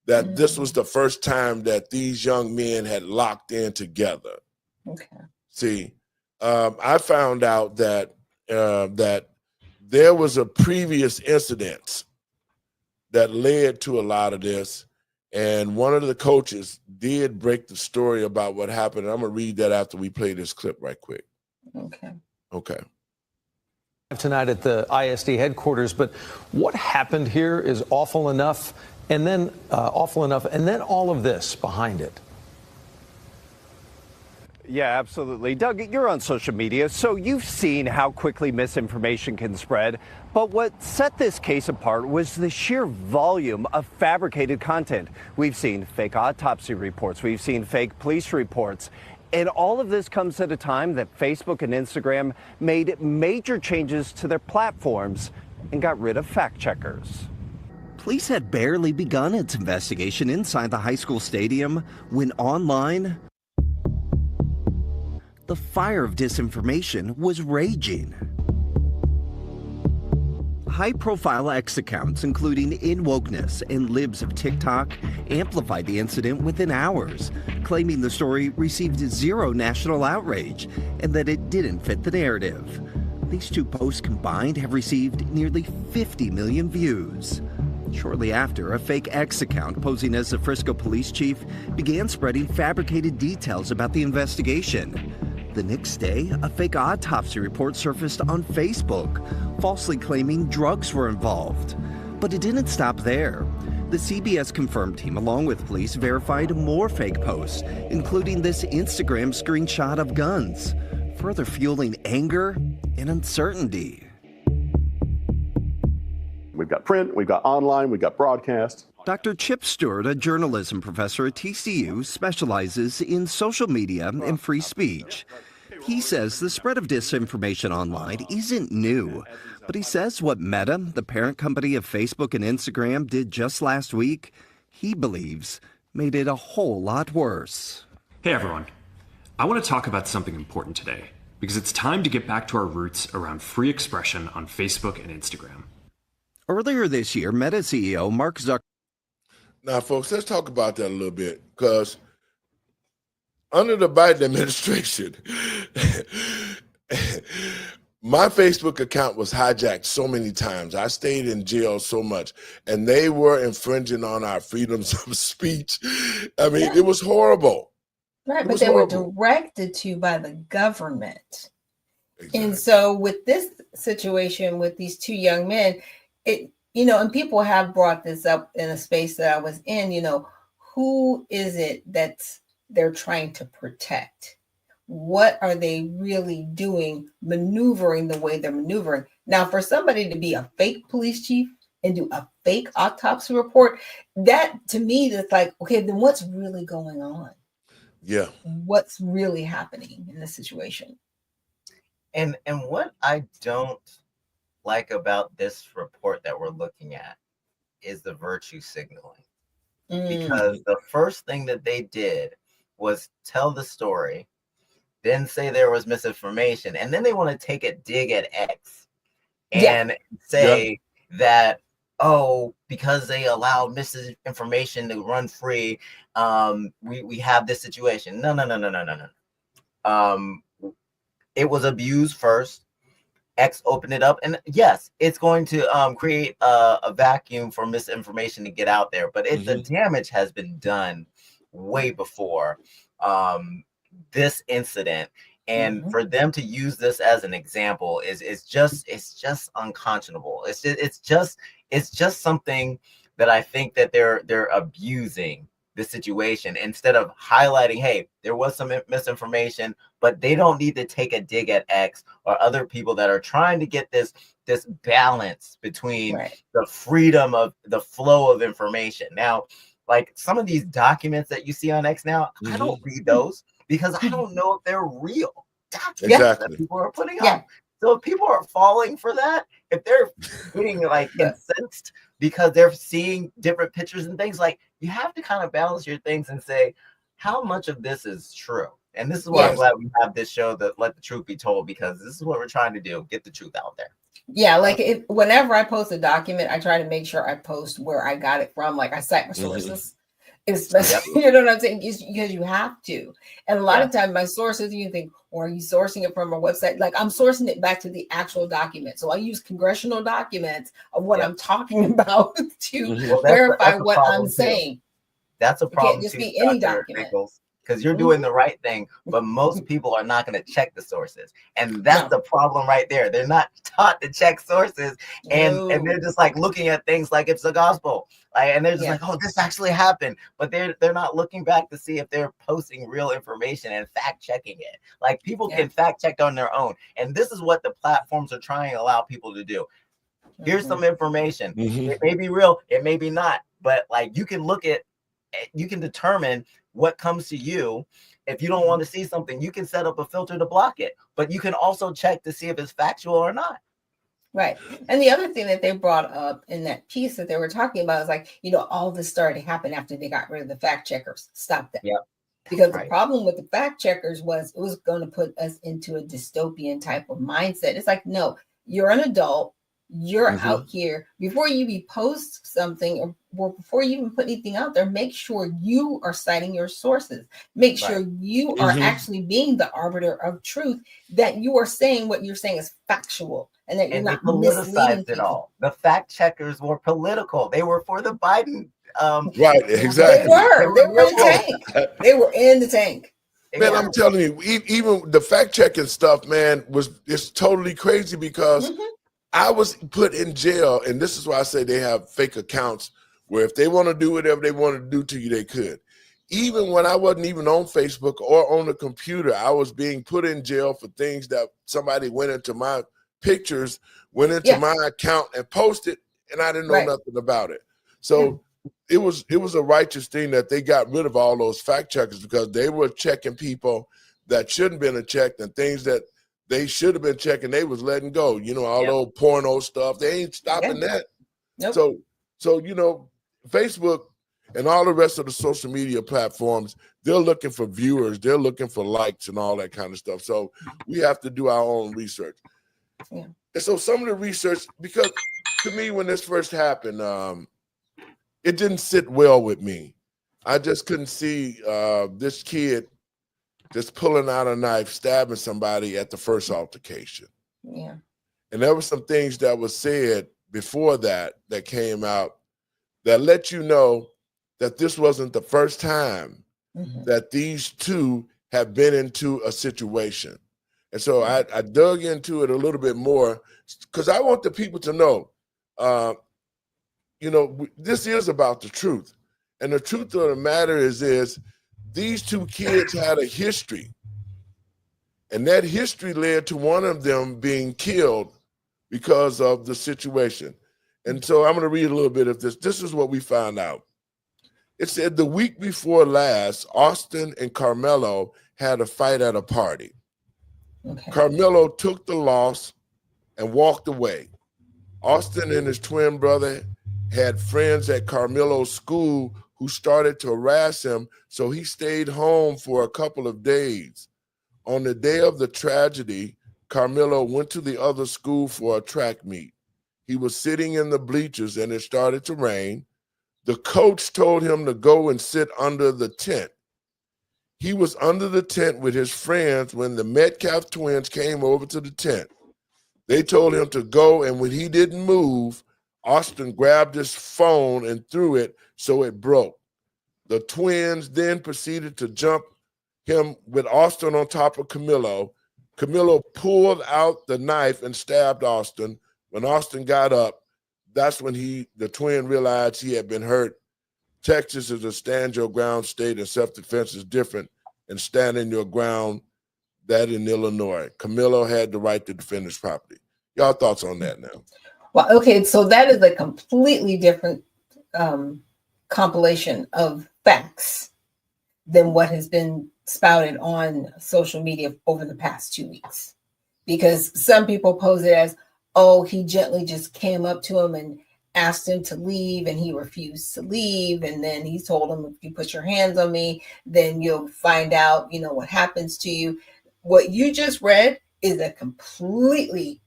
that this was the first time that these young men had locked in together. Okay. See, I found out that that there was a previous incident that led to a lot of this, and one of the coaches did break the story about what happened. And I'm gonna read that after we play this clip right quick. Okay. Tonight at the ISD headquarters, but what happened here is awful enough, and then all of this behind it. Yeah, absolutely. Doug, you're on social media, so you've seen how quickly misinformation can spread. But what set this case apart was the sheer volume of fabricated content. We've seen fake autopsy reports, we've seen fake police reports. And all of this comes at a time that Facebook and Instagram made major changes to their platforms and got rid of fact checkers. Police had barely begun its investigation inside the high school stadium when online, the fire of disinformation was raging. High-profile X accounts, including In Wokeness and Libs of TikTok, amplified the incident within hours, claiming the story received zero national outrage and that it didn't fit the narrative. These two posts combined have received nearly 50 million views. Shortly after, a fake X account posing as the Frisco police chief began spreading fabricated details about the investigation. The next day, a fake autopsy report surfaced on Facebook, falsely claiming drugs were involved. But it didn't stop there. The CBS Confirmed team, along with police, verified more fake posts, including this Instagram screenshot of guns, further fueling anger and uncertainty. We've got print, we've got online, we've got broadcast. Dr. Chip Stewart, a journalism professor at TCU, specializes in social media and free speech. He says the spread of disinformation online isn't new, but he says what Meta, the parent company of Facebook and Instagram, did just last week, he believes made it a whole lot worse. Hey everyone, I want to talk about something important today because it's time to get back to our roots around free expression on Facebook and Instagram. Earlier this year, Meta CEO Mark Zuckerberg. Now, folks, let's talk about that a little bit, because under the Biden administration, my Facebook account was hijacked so many times. I stayed in jail so much, and they were infringing on our freedoms of speech. I mean, it was horrible. Right, but they were directed to by the government. Exactly. And so with this situation with these two young men, and people have brought this up in a space that I was in, who is it that they're trying to protect? What are they really doing, maneuvering the way they're maneuvering? Now, for somebody to be a fake police chief and do a fake autopsy report, that to me, that's like, okay, then what's really going on? Yeah. What's really happening in this situation? And what I don't like about this report that we're looking at is the virtue signaling. Mm. Because the first thing that they did was tell the story, then say there was misinformation, and then they want to take a dig at X and say that, oh, because they allowed misinformation to run free, we have this situation. No. It was abused first. X opened it up, and yes, it's going to create a vacuum for misinformation to get out there. But the damage has been done way before this incident, and for them to use this as an example is just unconscionable. It's just something that I think that they're abusing the situation instead of highlighting, hey, there was some misinformation, but they don't need to take a dig at X or other people that are trying to get this balance between the freedom of the flow of information. Now, like some of these documents that you see on X now, I don't read those because I don't know if they're real documents that people are putting up. So if people are falling for that, if they're getting like incensed because they're seeing different pictures and things, like you have to kind of balance your things and say, how much of this is true? And this is why I'm glad we have this show, that Let the Truth Be Told, because this is what we're trying to do, get the truth out there. Yeah, like whenever I post a document, I try to make sure I post where I got it from. Like I cite my sources. Especially, you know what I'm saying? Because you have to. And a lot of times my sources, you think, or are you sourcing it from a website? Like I'm sourcing it back to the actual document. So I use congressional documents of what I'm talking about to verify what I'm saying. That's a problem. It can't just be any document. Because you're doing the right thing, but most people are not going to check the sources, and that's the problem right there. They're not taught to check sources, and they're just like looking at things like it's the gospel, and they're just like, oh, this actually happened, but they're not looking back to see if they're posting real information and fact checking it. Like people can fact check on their own, and this is what the platforms are trying to allow people to do. Here's some information. It may be real, it may be not, but like you can determine what comes to you. If you don't want to see something, you can set up a filter to block it, but you can also check to see if it's factual or not. Right. And the other thing that they brought up in that piece that they were talking about is like, all this started to happen after they got rid of the fact checkers. Stop that. Because the problem with the fact checkers was it was going to put us into a dystopian type of mindset. It's like, no, you're an adult. You're out here. Before you post something or before you even put anything out there, make sure you are citing your sources. Make sure you are actually being the arbiter of truth, that you are saying what you're saying is factual and that you're not misleading people. It all. The fact checkers were political. They were for the Biden. Right, exactly. They were in the tank. They were in the tank. Man, I'm telling you, even the fact checking stuff, man, it's totally crazy because I was put in jail, and this is why I say they have fake accounts where if they want to do whatever they want to do to you, they could. Even when I wasn't even on Facebook or on the computer, I was being put in jail for things that somebody went into my pictures, went into my account and posted, and I didn't know nothing about it. So it was a righteous thing that they got rid of all those fact checkers because they were checking people that shouldn't have been checked and things that they should have been checking, they was letting go. All those porno stuff, they ain't stopping that. So Facebook and all the rest of the social media platforms, they're looking for viewers, they're looking for likes and all that kind of stuff. So we have to do our own research. And so some of the research, because to me, when this first happened, it didn't sit well with me. I just couldn't see this kid just pulling out a knife, stabbing somebody at the first altercation. And there were some things that was said before that came out that let you know that this wasn't the first time that these two have been into a situation. And so I dug into it a little bit more because I want the people to know, this is about the truth. And the truth of the matter is these two kids had a history. And that history led to one of them being killed because of the situation. And so I'm going to read a little bit of this. This is what we found out. It said the week before last, Austin and Carmelo had a fight at a party. Carmelo took the loss and walked away. Austin and his twin brother had friends at Carmelo's school who started to harass him, so he stayed home for a couple of days. On the day of the tragedy, Carmelo went to the other school for a track meet. He was sitting in the bleachers and it started to rain. The coach told him to go and sit under the tent. He was under the tent with his friends when the Metcalf twins came over to the tent. They told him to go, and when he didn't move, Austin grabbed his phone and threw it so it broke. The twins then proceeded to jump him with Austin on top of Camilo. Camilo pulled out the knife and stabbed Austin. When Austin got up, that's when the twin realized he had been hurt. Texas is a stand your ground state, and self-defense is different and standing your ground that in Illinois. Camilo had the right to defend his property. Y'all thoughts on that now? Well, okay, so that is a completely different compilation of facts than what has been spouted on social media over the past 2 weeks. Because some people pose it as, oh, he gently just came up to him and asked him to leave, and he refused to leave. And then he told him, if you put your hands on me, then you'll find out, what happens to you. What you just read is a completely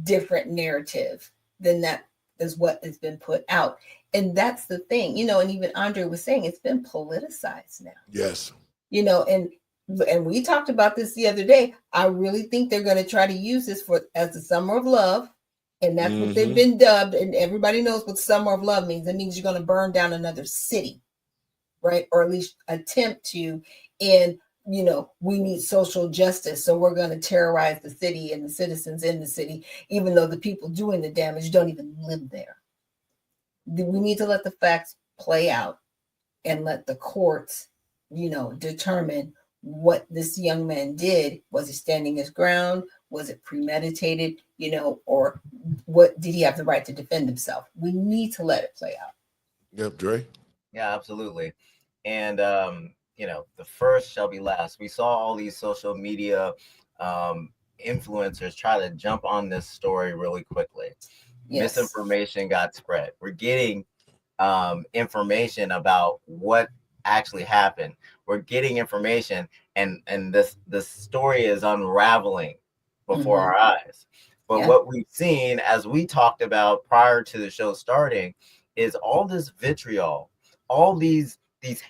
different narrative than that is what has been put out. And that's the thing, and even Andre was saying it's been politicized now. Yes. And we talked about this the other day. I really think they're going to try to use this as the summer of love. And that's what they've been dubbed. And everybody knows what summer of love means. It means you're going to burn down another city, right? Or at least attempt to. And, we need social justice. So we're going to terrorize the city and the citizens in the city, even though the people doing the damage don't even live there. We need to let the facts play out and let the courts, determine what this young man did. Was he standing his ground? Was it premeditated? Or what did he have the right to defend himself? We need to let it play out. Yep, Dre. Yeah, absolutely. And the first shall be last. We saw all these social media influencers try to jump on this story really quickly. Yes. Misinformation got spread. We're getting information about what actually happened. We're getting information, and this story is unraveling before our eyes. But what we've seen, as we talked about prior to the show starting, is all this vitriol, all these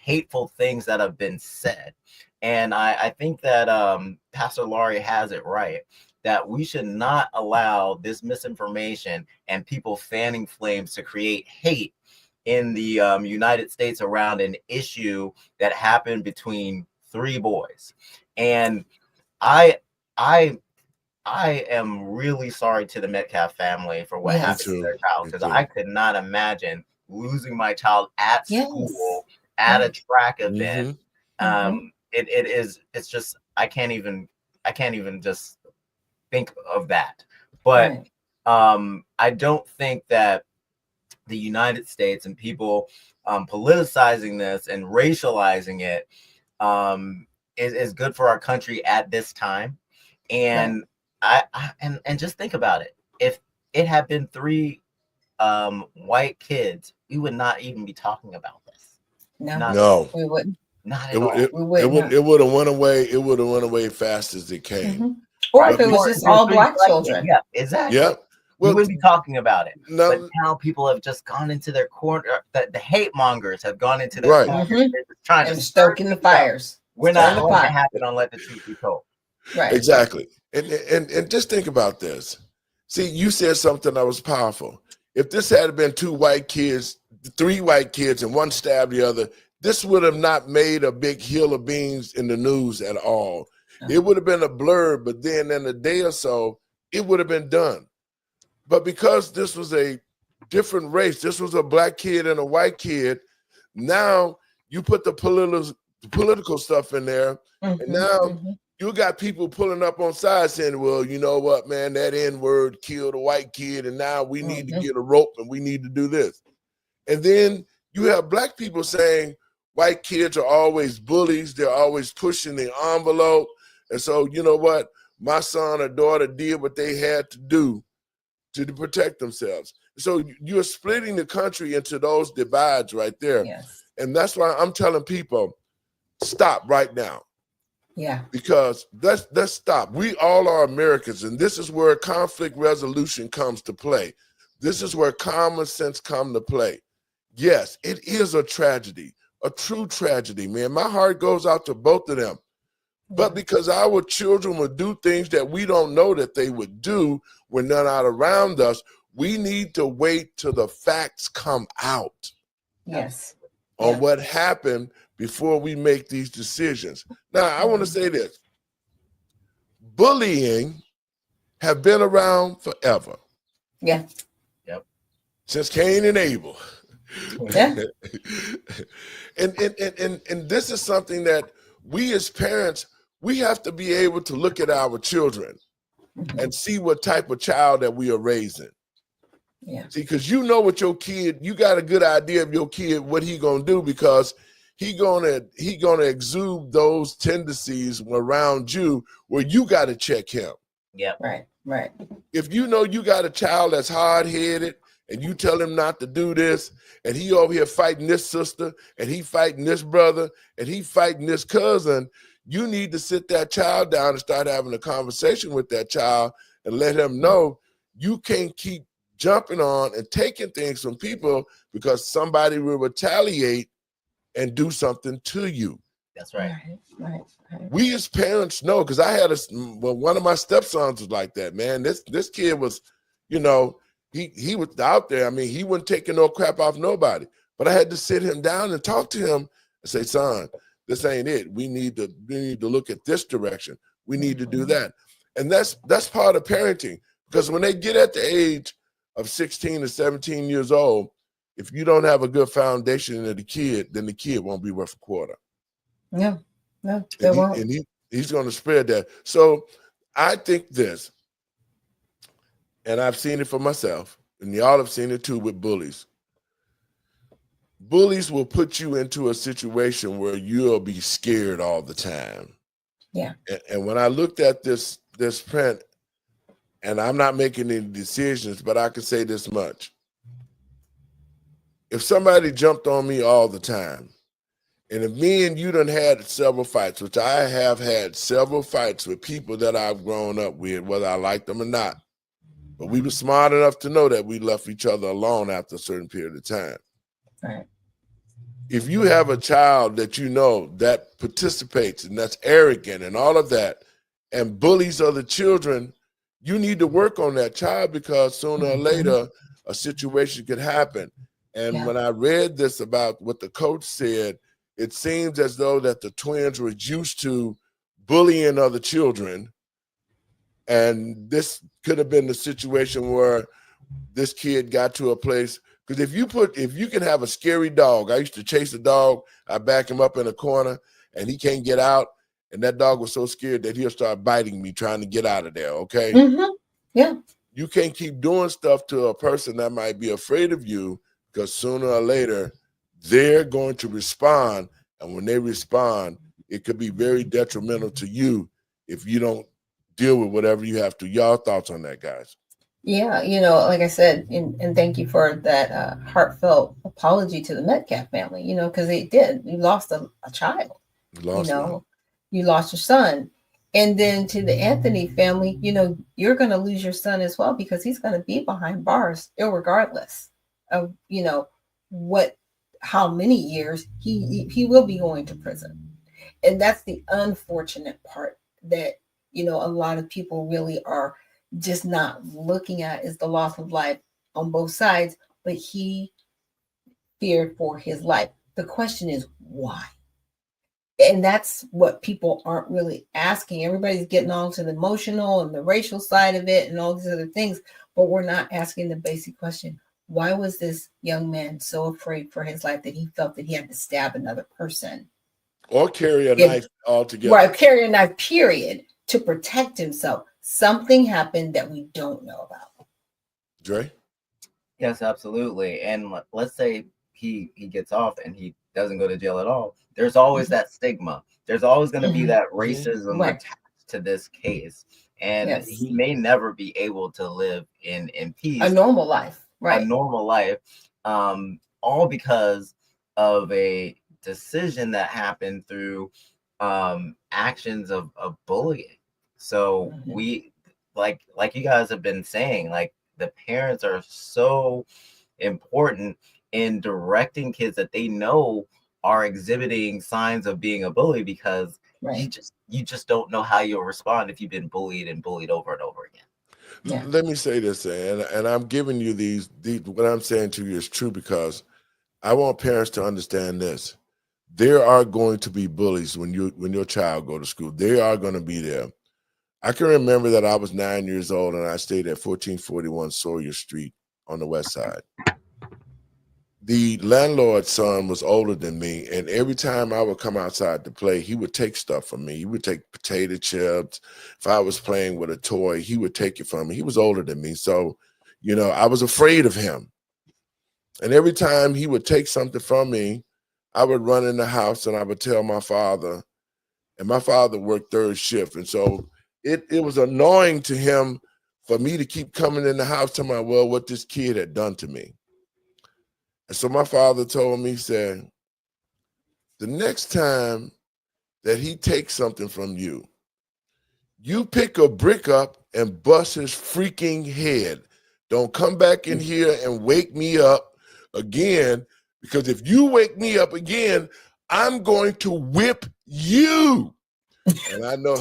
hateful things that have been said. And I think that Pastor Lowery has it right, that we should not allow this misinformation and people fanning flames to create hate in the United States around an issue that happened between 3 boys. And I am really sorry to the Metcalf family for what happened to their child, because I could not imagine losing my child at school, at a track event. It's just, I can't even just think of that. But I don't think that the United States and people politicizing this and racializing it is good for our country at this time. And and just think about it. If it had been 3 white kids, we would not even be talking about this. No, we wouldn't. Not at all. It would have went away. It would have went away fast as it came. Or if it was just all black children. Yeah, exactly. Yeah. We wouldn't be talking about it. No. But now people have just gone into their corner. The hate mongers have gone into their corner. They're just trying to stoking the fires. We're not going to happen on Let the Truth Be Told. Right. Exactly. And just think about this. See, you said something that was powerful. If this had been 2 white kids, 3 white kids, and one stabbed the other, this would have not made a big hill of beans in the news at all. It would have been a blur, but then in a day or so, it would have been done. But because this was a different race, this was a black kid and a white kid, now you put the political stuff in there, and now you got people pulling up on sides saying, well, you know what, man, that N-word killed a white kid, and now we need to get a rope and we need to do this. And then you have black people saying white kids are always bullies. They're always pushing the envelope. And so, you know what? My son or daughter did what they had to do to protect themselves. so you're splitting the country into those divides right there. Yes. And that's why I'm telling people, stop right now. Yeah. Because let's stop. We all are Americans, and this is where conflict resolution comes to play. This is where common sense comes to play. Yes, it is a tragedy, a true tragedy, man. My heart goes out to both of them. But because our children would do things that we don't know that they would do when they're not around us, we need to wait till the facts come out. Yes. On what happened before we make these decisions. Now, I want to say this. Bullying have been around forever. Yeah. Yep. Since Cain and Abel. Yeah. and this is something that we as parents, we have to be able to look at our children and see what type of child that we are raising. Yeah. See, because you know what your kid, you got a good idea of your kid, what he gonna do, because he gonna exude those tendencies around you where you got to check him. Yeah. Right. Right. If you know you got a child that's hard-headed and you tell him not to do this, and he over here fighting this sister, and he fighting this brother, and he fighting this cousin, you need to sit that child down and start having a conversation with that child and let him know you can't keep jumping on and taking things from people because somebody will retaliate and do something to you. That's right. Right. We as parents know, because I had one of my stepsons was like that, man. This kid was, he was out there. I mean, he wasn't taking no crap off nobody. But I had to sit him down and talk to him and say, son, this ain't it. We need to look at this direction. We need to do that. And that's part of parenting. Because when they get at the age of 16 to 17 years old, if you don't have a good foundation in the kid, then the kid won't be worth a quarter. No, they won't. And he's going to spread that. So I think this, and I've seen it for myself, and y'all have seen it too with bullies. Bullies will put you into a situation where you'll be scared all the time. Yeah. And when I looked at this print, and I'm not making any decisions, but I can say this much. If somebody jumped on me all the time, and if me and you done had several fights, which I have had several fights with people that I've grown up with, whether I liked them or not, but we were smart enough to know that we left each other alone after a certain period of time. Right. If you have a child that you know that participates and that's arrogant and all of that, and bullies other children, you need to work on that child, because sooner or later a situation could happen. And when I read this about what the coach said, it seems as though that the twins were used to bullying other children. And this could have been the situation where this kid got to a place. Because if you can have a scary dog, I used to chase a dog, I back him up in a corner and he can't get out. And that dog was so scared that he'll start biting me trying to get out of there, okay? Mm-hmm. Yeah. You can't keep doing stuff to a person that might be afraid of you, because sooner or later, they're going to respond. And when they respond, it could be very detrimental to you if you don't deal with whatever you have to. Y'all thoughts on that, guys? Yeah, like I said, and thank you for that heartfelt apology to the Metcalf family, because they did. You lost a child. You lost your son. And then to the Anthony family, you're going to lose your son as well, because he's going to be behind bars, irregardless of, how many years he will be going to prison. And that's the unfortunate part that, a lot of people really are just not looking at, is the loss of life on both sides, but he feared for his life. The question is why? And that's what people aren't really asking. Everybody's getting on to the emotional and the racial side of it and all these other things, but we're not asking the basic question. Why was this young man so afraid for his life that he felt that he had to stab another person? Or carry a knife altogether. Right, carry a knife, period, to protect himself. Something happened that we don't know about. Dre? Yes, absolutely. And let's say he gets off and he doesn't go to jail at all. There's always that stigma. There's always going to be that racism attached to this case. And he may never be able to live in peace. A normal life. Right. a normal life, all because of a decision that happened through actions of bullying. So we, like you guys have been saying, like the parents are so important in directing kids that they know are exhibiting signs of being a bully, because you just don't know how you'll respond if you've been bullied and bullied over and over again. Yeah. Let me say this, and I'm giving you these, what I'm saying to you is true, because I want parents to understand this. There are going to be bullies when your child go to school. They are going to be there. I can remember that I was 9 years old and I stayed at 1441 Sawyer Street on the west side. The landlord's son was older than me, and every time I would come outside to play, he would take stuff from me. He would take potato chips. If I was playing with a toy, he would take it from me. He was older than me, so, I was afraid of him. And every time he would take something from me, I would run in the house and I would tell my father, and my father worked third shift. And so it was annoying to him for me to keep coming in the house telling me, well, what this kid had done to me. And so my father told me, he said, the next time that he takes something from you, you pick a brick up and bust his freaking head. Don't come back in here and wake me up again, because if you wake me up again, I'm going to whip you. And I know.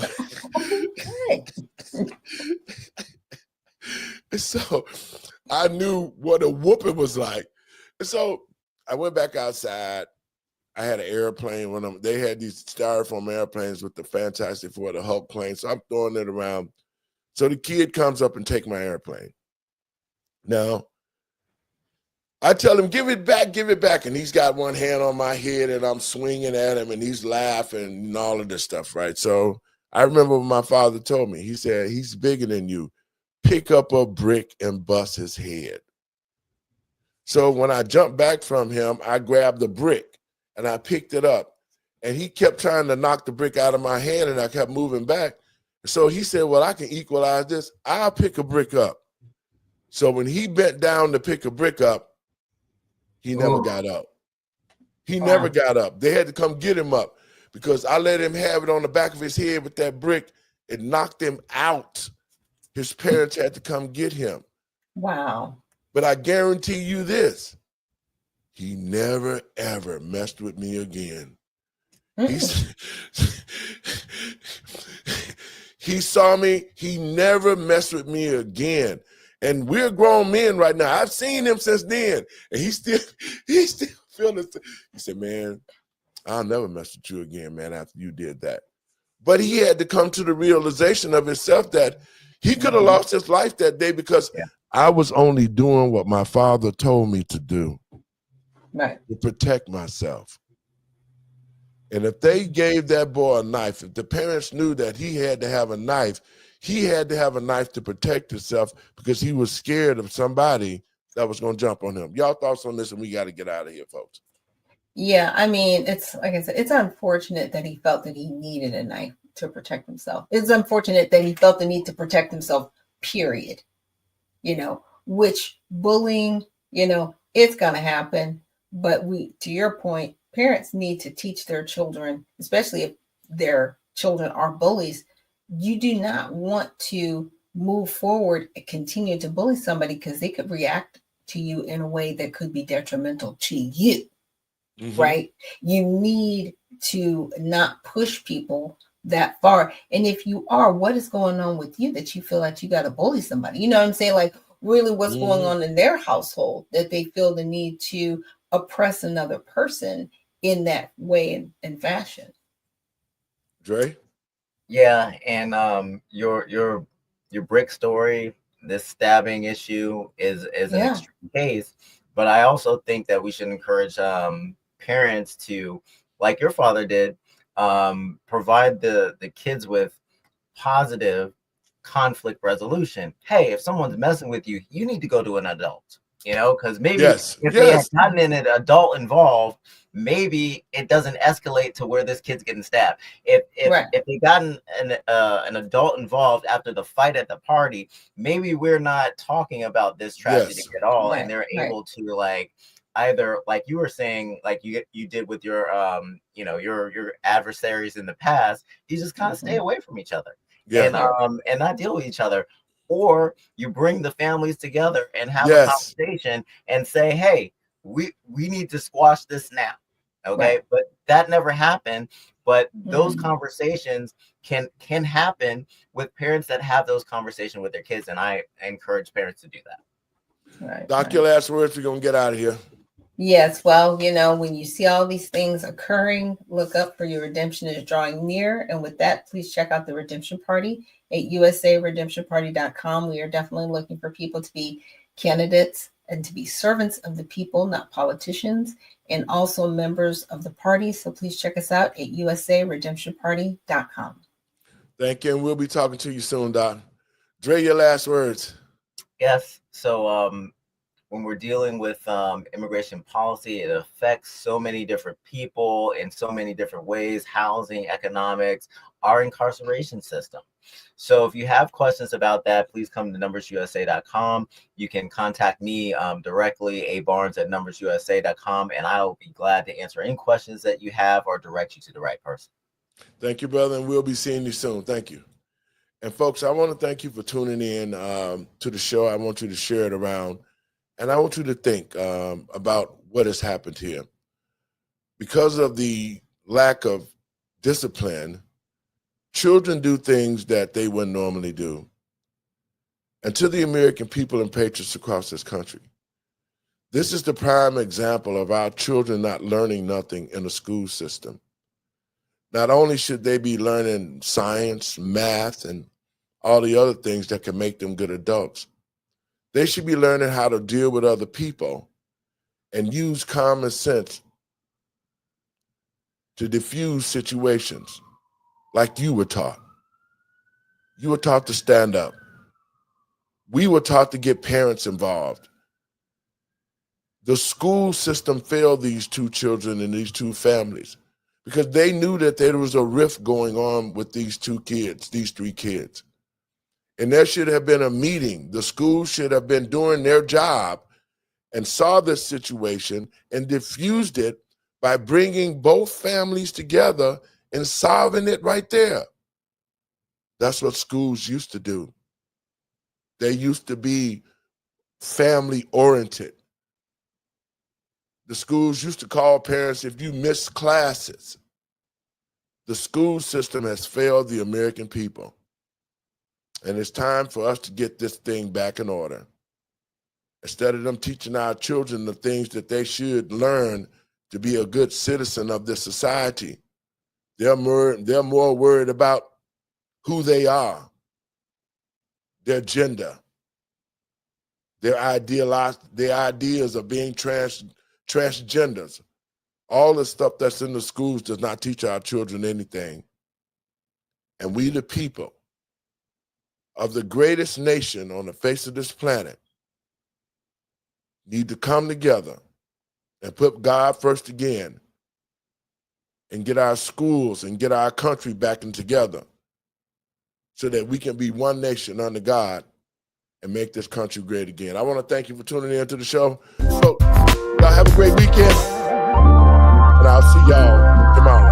So I knew what a whooping was like. And so I went back outside. I had an airplane. They had these styrofoam airplanes with the Fantastic Four, the Hulk plane. So I'm throwing it around. So the kid comes up and take my airplane. Now, I tell him, give it back. And he's got one hand on my head and I'm swinging at him and he's laughing and all of this stuff, right? So I remember what my father told me. He said, he's bigger than you. Pick up a brick and bust his head. So when I jumped back from him, I grabbed the brick and I picked it up. And he kept trying to knock the brick out of my hand and I kept moving back. So he said, well, I can equalize this. I'll pick a brick up. So when he bent down to pick a brick up, he never got up. He never got up. They had to come get him up because I let him have it on the back of his head with that brick. It knocked him out. His parents had to come get him. Wow. But I guarantee you this, he never, ever messed with me again. He saw me. He never messed with me again. And we're grown men right now. I've seen him since then. And he still feeling this. He said, man, I'll never mess with you again, man, after you did that. But he had to come to the realization of himself that he could have lost his life that day because I was only doing what my father told me to do, right, to protect myself. And if they gave that boy a knife, if the parents knew that he had to have a knife, he had to have a knife to protect himself because he was scared of somebody that was going to jump on him. Y'all thoughts on this, and we got to get out of here, folks. Yeah, I mean, it's like I said, it's unfortunate that he felt that he needed a knife to protect himself. It's unfortunate that he felt the need to protect himself, period. Which bullying, it's going to happen. But to your point, parents need to teach their children, especially if their children are bullies. You do not want to move forward and continue to bully somebody because they could react to you in a way that could be detrimental to you, right? You need to not push people that far. And if you are, what is going on with you that you feel like you got to bully somebody? You know what I'm saying? Like, really, what's going on in their household that they feel the need to oppress another person in that way and fashion? Dre? Yeah, and your brick story, this stabbing issue is an extreme case, but I also think that we should encourage parents to, like your father did, provide the kids with positive conflict resolution. Hey, if someone's messing with you, you need to go to an adult, because maybe if they had gotten an adult involved, maybe it doesn't escalate to where this kid's getting stabbed. If they got an adult involved after the fight at the party, maybe we're not talking about this tragedy at all, and they're able to like either, like you were saying, like you did with your your adversaries in the past, you just kind of stay away from each other and not deal with each other. Or you bring the families together and have a conversation and say, hey, we need to squash this now. Okay. But that never happened. But those conversations can happen with parents that have those conversations with their kids. And I encourage parents to do that. Doc, your last words, we're going to get out of here. Yes, well, when you see all these things occurring, look up for your redemption is drawing near. And with that, please check out the Redemption Party at usaredemptionparty.com. We are definitely looking for people to be candidates and to be servants of the people, not politicians, and also members of the party. So please check us out at usaredemptionparty.com. Thank you, and we'll be talking to you soon, Doc. Dre, your last words. Yes, so when we're dealing with immigration policy, it affects so many different people in so many different ways: housing, economics, our incarceration system. So if you have questions about that, please come to numbersusa.com. You can contact me directly, abarnes@numbersusa.com, and I'll be glad to answer any questions that you have or direct you to the right person. Thank you, brother, and we'll be seeing you soon. Thank you. And folks, I want to thank you for tuning in to the show. I want you to share it around. And I want you to think about what has happened here. Because of the lack of discipline, children do things that they wouldn't normally do. And to the American people and patriots across this country, this is the prime example of our children not learning nothing in the school system. Not only should they be learning science, math, and all the other things that can make them good adults, they should be learning how to deal with other people and use common sense to diffuse situations like you were taught. You were taught to stand up. We were taught to get parents involved. The school system failed these two children and these two families because they knew that there was a rift going on with these two kids, these three kids. And there should have been a meeting. The school should have been doing their job and saw this situation and diffused it by bringing both families together and solving it right there. That's what schools used to do. They used to be family-oriented. The schools used to call parents if you missed classes. The school system has failed the American people. And it's time for us to get this thing back in order. Instead of them teaching our children the things that they should learn to be a good citizen of this society, they're more worried about who they are, their gender, their ideas of being transgenders. All the stuff that's in the schools does not teach our children anything. And we, the people of the greatest nation on the face of this planet, need to come together and put God first again and get our schools and get our country back in together so that we can be one nation under God and make this country great again. I want to thank you for tuning in to the show. So, y'all have a great weekend, and I'll see y'all tomorrow.